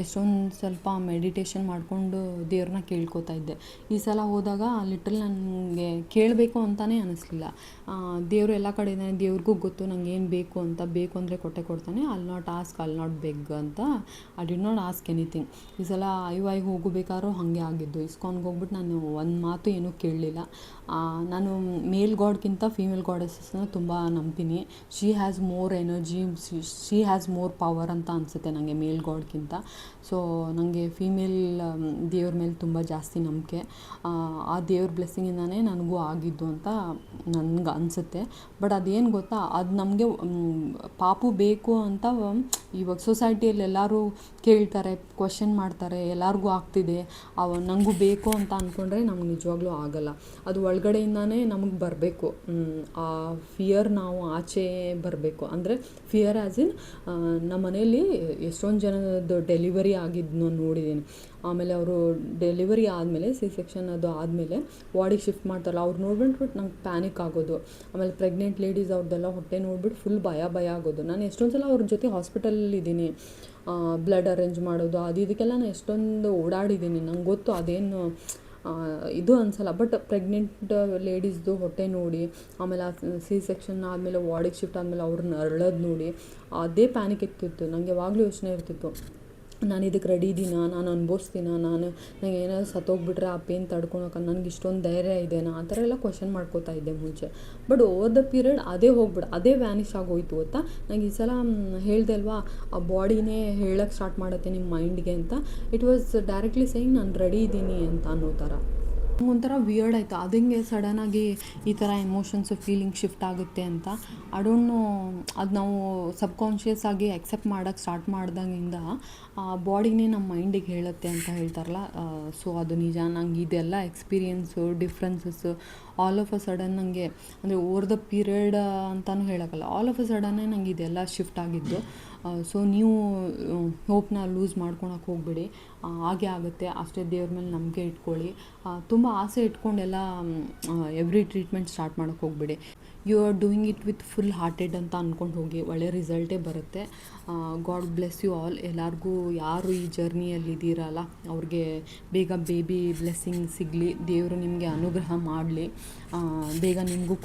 ಎಷ್ಟೊಂದು ಸ್ವಲ್ಪ ಮೆಡಿಟೇಷನ್ ಮಾಡಿಕೊಂಡು ದೇವ್ರನ್ನ ಕೇಳ್ಕೊತಾ ಇದ್ದೆ. ಈ ಸಲ ಹೋದಾಗ ಲಿಟ್ರಲ್ ನನಗೆ ಕೇಳಬೇಕು ಅಂತಲೇ ಅನ್ನಿಸ್ಲಿಲ್ಲ. ದೇವರು ಎಲ್ಲ ಕಡೆ ಇದ್ದಾನೆ, ದೇವ್ರಿಗೂ ಗೊತ್ತು ನಂಗೆ ಏನು ಬೇಕು ಅಂತ. ಬೇಕು ಅಂದರೆ ಕೊಡ್ತಾನೆ. I not ask, I not beg ಅಂತ. I did not ask anything. ಈ ಸಲ IUIಗೆ ಹೋಗಬೇಕಾದ್ರೂ ಹಾಗೆ ಆಗಿದ್ದು. ಇಸ್ಕಾನ್ಗೆ ಹೋಗ್ಬಿಟ್ಟು ನಾನು ಒಂದು ಮಾತು ಏನೂ ಕೇಳಲಿಲ್ಲ. ನಾನು ಮೇಲ್ ಗಾಡ್ಗಿಂತ ಫೀಮೇಲ್ ಗಾಡೆಸಸ್ನ ತುಂಬ ನಂಬ್ತೀನಿ. She has more energy, she has more power ಅಂತ ಅನಿಸುತ್ತೆ ನನಗೆ ಮೇಲ್ ಗಾಡ್ಗಿಂತ. ಸೊ ನನಗೆ ಫೀಮೇಲ್ ದೇವ್ರ ಮೇಲೆ ತುಂಬ ಜಾಸ್ತಿ ನಂಬಿಕೆ. ಆ ದೇವ್ರ ಬ್ಲೆಸ್ಸಿಂಗಿಂದನೇ ನನಗೂ ಆಗಿದ್ದು ಅಂತ ನನಗೆ ಅನಿಸುತ್ತೆ. ಬಟ್ ಅದೇನು ಗೊತ್ತಾ, ಅದು ನಮಗೆ ಪಾಪು ಬೇಕು ಅಂತ ಇವಾಗ ಸೊಸೈಟಿಯಲ್ಲಿ ಎಲ್ಲರೂ ಕೇಳ್ತಾರೆ, ಕ್ವಶನ್ ಮಾಡ್ತಾರೆ, ಎಲ್ಲರಿಗೂ ಆಗ್ತಿದೆ, ನನಗೂ ಬೇಕು ಅಂತ ಅಂದ್ಕೊಂಡ್ರೆ ನಮ್ಗೆ ನಿಜವಾಗ್ಲೂ ಆಗೋಲ್ಲ. ಅದು ಒಳಗಡೆಯಿಂದನೇ ನಮಗೆ ಬರಬೇಕು. ಆ ಫಿಯರ್ ನಾವು ಆಚೆ ಬರಬೇಕು. ಅಂದರೆ ಫಿಯರ್ ಆ್ಯಸ್ ಇನ್, ನಮ್ಮ ಮನೇಲಿ ಎಷ್ಟೊಂದು ಜನದ್ದು ಡೆಲಿವರಿ ಆಗಿದ್ದು ನೋಡಿದ್ದೀನಿ. ಆಮೇಲೆ ಅವರು ಡೆಲಿವರಿ ಆದಮೇಲೆ ಸೆಕ್ಷನ್ ಅದು ಆದಮೇಲೆ ವಾರ್ಡಿಗೆ ಶಿಫ್ಟ್ ಮಾಡ್ತಾರಲ್ಲ, ಅವ್ರು ನೋಡ್ಬಿಟ್ಟು ನಂಗೆ ಪ್ಯಾನಿಕ್ ಆಗೋದು. ಆಮೇಲೆ ಪ್ರೆಗ್ನೆಂಟ್ ಲೇಡೀಸ್ ಅವ್ರದ್ದೆಲ್ಲ ಹೊಟ್ಟೆ ನೋಡ್ಬಿಟ್ಟು ಫುಲ್ ಭಯ ಆಗೋದು. ನಾನು ಎಷ್ಟೊಂದು ಸಲ ಅವ್ರ ಜೊತೆ ಹಾಸ್ಪಿಟಲಲ್ಲಿದ್ದೀನಿ, ಬ್ಲಡ್ ಅರೇಂಜ್ ಮಾಡೋದು ಅದು ಇದಕ್ಕೆಲ್ಲ ನಾನು ಎಷ್ಟೊಂದು ಓಡಾಡಿದ್ದೀನಿ. ನಂಗೆ ಗೊತ್ತು ಅದೇನು ಇದು ಅನಿಸಲ್ಲ. ಬಟ್ ಪ್ರೆಗ್ನೆಂಟ್ ಲೇಡೀಸ್ದು ಹೊಟ್ಟೆ ನೋಡಿ, ಆಮೇಲೆ ಸೆಕ್ಷನ್ ಆದಮೇಲೆ ವಾರ್ಡಿಗೆ ಶಿಫ್ಟ್ ಆದಮೇಲೆ ಅವ್ರನ್ನ ಅರಳೋದು ನೋಡಿ ಅದೇ ಪ್ಯಾನಿಕ್ ಇರ್ತಿತ್ತು. ನನಗೆ ಯಾವಾಗಲೂ ಯೋಚನೆ ಇರ್ತಿತ್ತು, ನಾನು ಇದಕ್ಕೆ ರೆಡಿ ಇದ್ದೀನಾ, ನಾನು ಅನುಭವಿಸ್ತೀನ, ನಂಗೆ ಏನಾದರೂ ಸತ್ತೋಗ್ಬಿಟ್ರೆ ಆ ಪೇನ್ ತಡ್ಕೊಳಕ್ಕೆ ನನಗೆ ಇಷ್ಟೊಂದು ಧೈರ್ಯ ಇದೆನಾ, ಆ ಥರ ಎಲ್ಲ ಕ್ವಶನ್ ಮಾಡ್ಕೋತಾ ಇದ್ದೆ ಮುಂಚೆ. ಬಟ್ ಓವರ್ ದ ಪೀರಿಯಡ್ ಅದೇ ವ್ಯಾನಿಷ್ ಆಗೋಯ್ತು ಗೊತ್ತಾ. ನಂಗೆ ಈ ಸಲ ಹೇಳ್ದೆ ಅಲ್ವಾ, ಆ ಬಾಡಿನೇ ಹೇಳಕ್ಕೆ ಸ್ಟಾರ್ಟ್ ಮಾಡುತ್ತೆ ನಿಮ್ಮ ಮೈಂಡ್ಗೆ ಅಂತ. ಇಟ್ ವಾಸ್ ಡೈರೆಕ್ಟ್ಲಿ ಸೇಯಿಂಗ್ ನಾನು ರೆಡಿ ಇದ್ದೀನಿ ಅಂತ ಅನ್ನೋ ಥರ. ಒಂಥರ ವಿಯರ್ಡ್ ಆಯಿತು. ಅದಂಗೆ ಸಡನ್ನಾಗಿ ಈ ಥರ ಎಮೋಷನ್ಸು ಫೀಲಿಂಗ್ ಶಿಫ್ಟ್ ಆಗುತ್ತೆ ಅಂತ. ಐ ಡೋಂಟ್ ನೋ, ಅದು ನಾವು ಸಬ್ಕಾನ್ಷಿಯಸ್ ಆಗಿ ಎಕ್ಸೆಪ್ಟ್ ಮಾಡೋಕ್ಕೆ ಸ್ಟಾರ್ಟ್ ಮಾಡ್ದಾಗಿಂದ ಬಾಡಿನೇ ನಮ್ಮ ಮೈಂಡಿಗೆ ಹೇಳುತ್ತೆ ಅಂತ ಹೇಳ್ತಾರಲ್ಲ. ಸೊ ಅದು ನಿಜ. ನಂಗೆ ಇದೆಲ್ಲ experience, differences all of a sudden ನನಗೆ, ಅಂದರೆ ಓವರ್ ದ ಪೀರಿಯಡ್ ಅಂತಲೂ ಹೇಳೋಕ್ಕಲ್ಲ, ಆಲ್ ಆಫ್ ಅ ಸಡನ್ನೇ ನಂಗೆ ಇದೆಲ್ಲ ಶಿಫ್ಟ್ ಆಗಿದ್ದು. ಸೊ ನೀವು ಹೋಪ್ನ ಲೂಸ್ ಮಾಡ್ಕೊಳಕ್ಕೆ ಹೋಗಬೇಡಿ, ಹಾಗೆ ಆಗುತ್ತೆ. ಅಷ್ಟೇ ದೇವ್ರ ಮೇಲೆ ನಂಬಿಕೆ ಇಟ್ಕೊಳ್ಳಿ. ತುಂಬ ಆಸೆ ಇಟ್ಕೊಂಡೆಲ್ಲ ಎವ್ರಿ ಟ್ರೀಟ್ಮೆಂಟ್ ಸ್ಟಾರ್ಟ್ ಮಾಡೋಕ್ಕೆ ಹೋಗಬೇಡಿ. You are doing it with full hearted ಅಂತ ಅಂದ್ಕೊಂಡು ಹೋಗಿ, ಒಳ್ಳೆ ರಿಸಲ್ಟೇ ಬರುತ್ತೆ. God bless you all. ಎಲ್ಲರಿಗೂ ಯಾರು ಈ ಜರ್ನಿಯಲ್ಲಿ ಇದ್ದೀರಲ್ಲ ಅವ್ರಿಗೆ ಬೇಗ ಬೇಬಿ ಬ್ಲೆಸ್ಸಿಂಗ್ ಸಿಗಲಿ, ದೇವರು ನಿಮಗೆ ಅನುಗ್ರಹ ಮಾಡಲಿ, ಬೇಗ ನಿಮಗೂ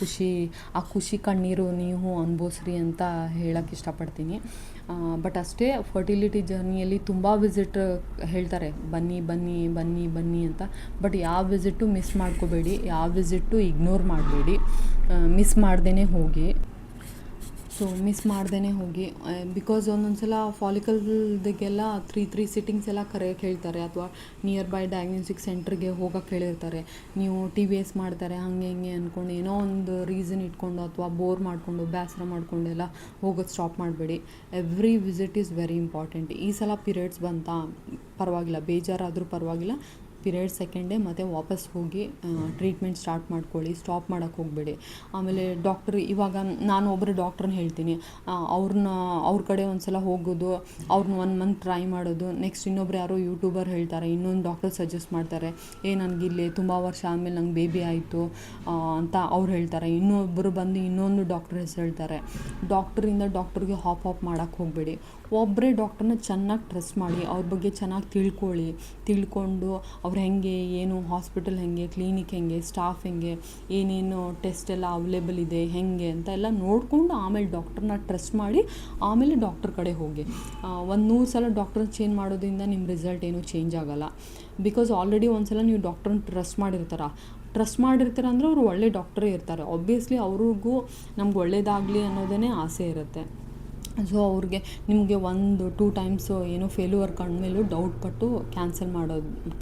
ಆ ಖುಷಿ ಕಣ್ಣೀರು ನೀವು ಅನುಭವಿಸ್ರಿ ಅಂತ ಹೇಳೋಕ್ಕೆ ಇಷ್ಟಪಡ್ತೀನಿ. ಬಟ್ ಅಷ್ಟೇ, ಫರ್ಟಿಲಿಟಿ ಜರ್ನಿಯಲ್ಲಿ ತುಂಬ ವಿಸಿಟ್ ಹೇಳ್ತಾರೆ, ಬನ್ನಿ ಅಂತ. ಬಟ್ ಯಾವ ವಿಸಿಟು ಮಿಸ್ ಮಾಡ್ಕೋಬೇಡಿ, ಯಾವ ವಿಸಿಟು ಇಗ್ನೋರ್ ಮಾಡಬೇಡಿ, ಮಿಸ್ ಮಾಡ್ದೇ ಹೋಗಿ. ಬಿಕಾಸ್ ಒಂದೊಂದು ಸಲ ಫಾಲಿಕಲ್ದಿಗೆಲ್ಲ 3 ಸಿಟ್ಟಿಂಗ್ಸ್ ಎಲ್ಲ ಕರೆಯೋಕ್ಕೆ ಹೇಳ್ತಾರೆ, ಅಥವಾ ನಿಯರ್ ಬೈ ಡಯಾಗ್ನೋಸ್ಟಿಕ್ ಸೆಂಟ್ರಿಗೆ ಹೋಗೋಕ್ಕೆ ಹೇಳಿರ್ತಾರೆ. ನೀವು TBS ಮಾಡ್ತಾರೆ ಹಾಗೆ ಹಿಂಗೆ ಅಂದ್ಕೊಂಡು ಏನೋ ಒಂದು ರೀಸನ್ ಇಟ್ಕೊಂಡು ಅಥವಾ ಬೋರ್ ಮಾಡಿಕೊಂಡು ಬೇಸರ ಮಾಡಿಕೊಂಡೆಲ್ಲ ಹೋಗೋದು ಸ್ಟಾಪ್ ಮಾಡಬೇಡಿ. Every visit is very important. ಈ ಸಲ ಪೀರಿಯಡ್ಸ್ ಬಂತಾ ಪರವಾಗಿಲ್ಲ, ಬೇಜಾರಾದರೂ ಪರವಾಗಿಲ್ಲ, ಪೀರಿಯಡ್ ಸೆಕೆಂಡೇ ಮತ್ತೆ ವಾಪಸ್ ಹೋಗಿ ಟ್ರೀಟ್ಮೆಂಟ್ ಸ್ಟಾರ್ಟ್ ಮಾಡ್ಕೊಳ್ಳಿ, ಸ್ಟಾಪ್ ಮಾಡೋಕ್ಕೆ ಹೋಗಬೇಡಿ. ಆಮೇಲೆ ಡಾಕ್ಟ್ರ್, ಇವಾಗ ನಾನು ಒಬ್ಬರು ಡಾಕ್ಟ್ರನ್ನ ಹೇಳ್ತೀನಿ, ಅವ್ರ ಕಡೆ ಒಂದು ಸಲ ಹೋಗೋದು, ಅವ್ರನ್ನ 1 ಮಂತ್ ಟ್ರೈ ಮಾಡೋದು. ನೆಕ್ಸ್ಟ್ ಇನ್ನೊಬ್ರು ಯಾರೋ ಯೂಟ್ಯೂಬರ್ ಹೇಳ್ತಾರೆ, ಇನ್ನೊಂದು ಡಾಕ್ಟರ್ ಸಜೆಸ್ಟ್ ಮಾಡ್ತಾರೆ, ನನಗಿಲ್ಲಿ ತುಂಬ ವರ್ಷ ಆದಮೇಲೆ ನಂಗೆ ಬೇಬಿ ಆಯಿತು ಅಂತ ಅವ್ರು ಹೇಳ್ತಾರೆ. ಇನ್ನೊಬ್ಬರು ಬಂದು ಇನ್ನೊಂದು ಡಾಕ್ಟ್ರ್ ಹೆಸರು ಹೇಳ್ತಾರೆ. ಡಾಕ್ಟ್ರಿಂದ ಡಾಕ್ಟ್ರಿಗೆ ಹಾಪ್ ಮಾಡೋಕ್ಕೆ ಹೋಗಬೇಡಿ. ಒಬ್ಬರೇ ಡಾಕ್ಟ್ರನ್ನ ಚೆನ್ನಾಗಿ ಟ್ರಸ್ಟ್ ಮಾಡಿ ಅವ್ರ ಬಗ್ಗೆ ಚೆನ್ನಾಗಿ ತಿಳ್ಕೊಂಡು ಅವ್ರು ಹೆಂಗೆ ಏನು ಹಾಸ್ಪಿಟಲ್ ಹೆಂಗೆ ಕ್ಲಿನಿಕ್ ಹೆಂಗೆ ಸ್ಟಾಫ್ ಹೆಂಗೆ ಏನೇನು ಟೆಸ್ಟ್ ಎಲ್ಲ ಅವೈಲೇಬಲ್ ಇದೆ ಹೆಂಗೆ ಅಂತ ಎಲ್ಲ ನೋಡಿಕೊಂಡು ಆಮೇಲೆ ಡಾಕ್ಟ್ರನ್ನ ಟ್ರಸ್ಟ್ ಮಾಡಿ ಆಮೇಲೆ ಡಾಕ್ಟ್ರ್ ಕಡೆ ಹೋಗಿ. ಒಂದು 100 ಸಲ ಡಾಕ್ಟ್ರನ್ನ ಚೇಂಜ್ ಮಾಡೋದ್ರಿಂದ ನಿಮ್ಮ ರಿಸಲ್ಟ್ ಏನೂ ಚೇಂಜ್ ಆಗೋಲ್ಲ. ಬಿಕಾಸ್ ಆಲ್ರೆಡಿ ಒಂದು ಸಲ ನೀವು ಡಾಕ್ಟ್ರನ್ನ ಟ್ರಸ್ಟ್ ಮಾಡಿರ್ತಾರೆ ಅಂದರೆ ಅವರು ಒಳ್ಳೆ ಡಾಕ್ಟ್ರೇ ಇರ್ತಾರೆ. ಆಬ್ವಿಯಸ್ಲಿ ಅವ್ರಿಗೂ ನಮ್ಗೆ ಒಳ್ಳೇದಾಗಲಿ ಅನ್ನೋದೇ ಆಸೆ ಇರುತ್ತೆ. ಸೊ ಅವ್ರಿಗೆ ನಿಮಗೆ 1-2 ಟೈಮ್ಸು ಏನೋ ಫೇಲ್ಯೂರ್ ಕಂಡ್ಮೇಲೂ ಡೌಟ್ ಪಟ್ಟು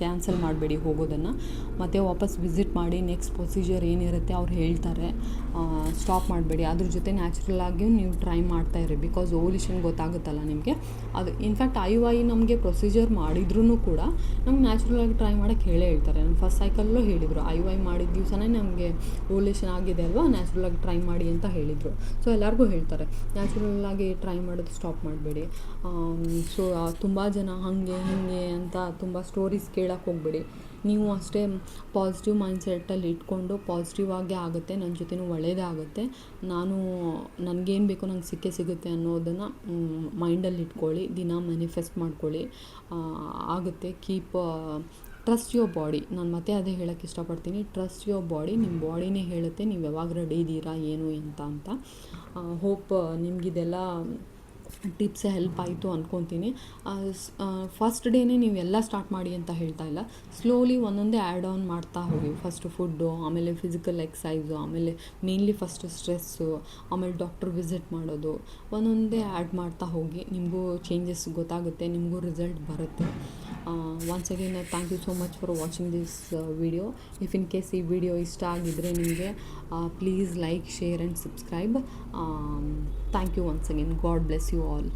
ಕ್ಯಾನ್ಸಲ್ ಮಾಡಬೇಡಿ ಹೋಗೋದನ್ನು. ಮತ್ತು ವಾಪಸ್ ವಿಸಿಟ್ ಮಾಡಿ ನೆಕ್ಸ್ಟ್ ಪ್ರೊಸೀಜರ್ ಏನಿರುತ್ತೆ ಅವ್ರು ಹೇಳ್ತಾರೆ, ಸ್ಟಾಪ್ ಮಾಡಬೇಡಿ. ಅದ್ರ ಜೊತೆ ನ್ಯಾಚುರಲಾಗಿ ನೀವು ಟ್ರೈ ಮಾಡ್ತಾಯಿರಿ. ಬಿಕಾಸ್ ಓವಲ್ಯೂಷನ್ ಗೊತ್ತಾಗುತ್ತಲ್ಲ ನಿಮಗೆ. ಅದು ಇನ್ಫ್ಯಾಕ್ಟ್ IUI ನಮಗೆ ಪ್ರೊಸೀಜರ್ ಮಾಡಿದ್ರೂ ಕೂಡ ನಮ್ಗೆ ನ್ಯಾಚುರಲಾಗಿ ಟ್ರೈ ಮಾಡೋಕ್ಕೆ ಹೇಳ್ತಾರೆ. ನಾನು ಫಸ್ಟ್ ಸೈಕಲ್ಲೂ ಹೇಳಿದರು, IUI ಮಾಡಿದ ದಿವಸನೇ ನಮಗೆ ಓವಲ್ಯೂಷನ್ ಆಗಿದೆ ಅಲ್ವಾ, ನ್ಯಾಚುರಲಾಗಿ ಟ್ರೈ ಮಾಡಿ ಅಂತ ಹೇಳಿದರು. ಸೊ ಎಲ್ಲರಿಗೂ ಹೇಳ್ತಾರೆ ನ್ಯಾಚುರಲಾಗಿ ಟ್ರೈ ಮಾಡೋದು ಸ್ಟಾಪ್ ಮಾಡಬೇಡಿ. ಸೊ ತುಂಬ ಜನ ಹಾಗೆ ಹೀಗೆ ಅಂತ ತುಂಬ ಸ್ಟೋರೀಸ್ ಕೇಳೋಕ್ಕೆ ಹೋಗಬೇಡಿ. ನೀವು ಅಷ್ಟೇ ಪಾಸಿಟಿವ್ ಮೈಂಡ್ಸೆಟ್ಟಲ್ಲಿ ಇಟ್ಕೊಂಡು ಪಾಸಿಟಿವ್ ಆಗೇ ಆಗುತ್ತೆ, ನನ್ನ ಜೊತೆನೂ ಒಳ್ಳೆಯದೇ ಆಗುತ್ತೆ, ನನಗೇನು ಬೇಕೋ ನಂಗೆ ಸಿಗುತ್ತೆ ಅನ್ನೋದನ್ನು ಮೈಂಡಲ್ಲಿ ಇಟ್ಕೊಳ್ಳಿ, ದಿನ ಮ್ಯಾನಿಫೆಸ್ಟ್ ಮಾಡ್ಕೊಳ್ಳಿ, ಆಗುತ್ತೆ. Trust your body. ನಾನು ಮತ್ತೆ ಅದೇ ಹೇಳೋಕ್ಕೆ ಇಷ್ಟಪಡ್ತೀನಿ, ಟ್ರಸ್ಟ್ ಯುವರ್ ಬಾಡಿ. ನಿಮ್ಮ ಬಾಡಿನೇ ಹೇಳುತ್ತೆ ನೀವು ಯಾವಾಗ ರೆಡಿ ಇದ್ದೀರಾ ಏನು ಅಂತ. ಹೋಪ್ ನಿಮಗಿದೆಲ್ಲ ಟಿಪ್ಸ್ ಹೆಲ್ಪ್ ಆಯಿತು ಅಂದ್ಕೊತೀನಿ. ಫಸ್ಟ್ ಡೇನೇ ನೀವೆಲ್ಲ ಸ್ಟಾರ್ಟ್ ಮಾಡಿ ಅಂತ ಹೇಳ್ತಾ ಇಲ್ಲ, ಸ್ಲೋಲಿ ಒಂದೊಂದೇ ಆ್ಯಡ್ ಆನ್ ಮಾಡ್ತಾ ಹೋಗಿ. ಫಸ್ಟು ಫುಡ್ಡು, ಆಮೇಲೆ ಫಿಸಿಕಲ್ ಎಕ್ಸಸೈಸು, ಆಮೇಲೆ ಮೇನ್ಲಿ ಫಸ್ಟು ಸ್ಟ್ರೆಸ್ಸು, ಆಮೇಲೆ ಡಾಕ್ಟ್ರ್ ವಿಸಿಟ್ ಮಾಡೋದು, ಒಂದೊಂದೇ ಆ್ಯಡ್ ಮಾಡ್ತಾ ಹೋಗಿ. ನಿಮಗೂ ಚೇಂಜಸ್ ಗೊತ್ತಾಗುತ್ತೆ, ನಿಮಗೂ ರಿಸಲ್ಟ್ ಬರುತ್ತೆ. Once again thank you so much for watching this video. If in case ಈ ವಿಡಿಯೋ ಇಷ್ಟ ಆಗಿದ್ದರೆ ನಿಮಗೆ please like, share and subscribe. Thank you once again. God bless you all.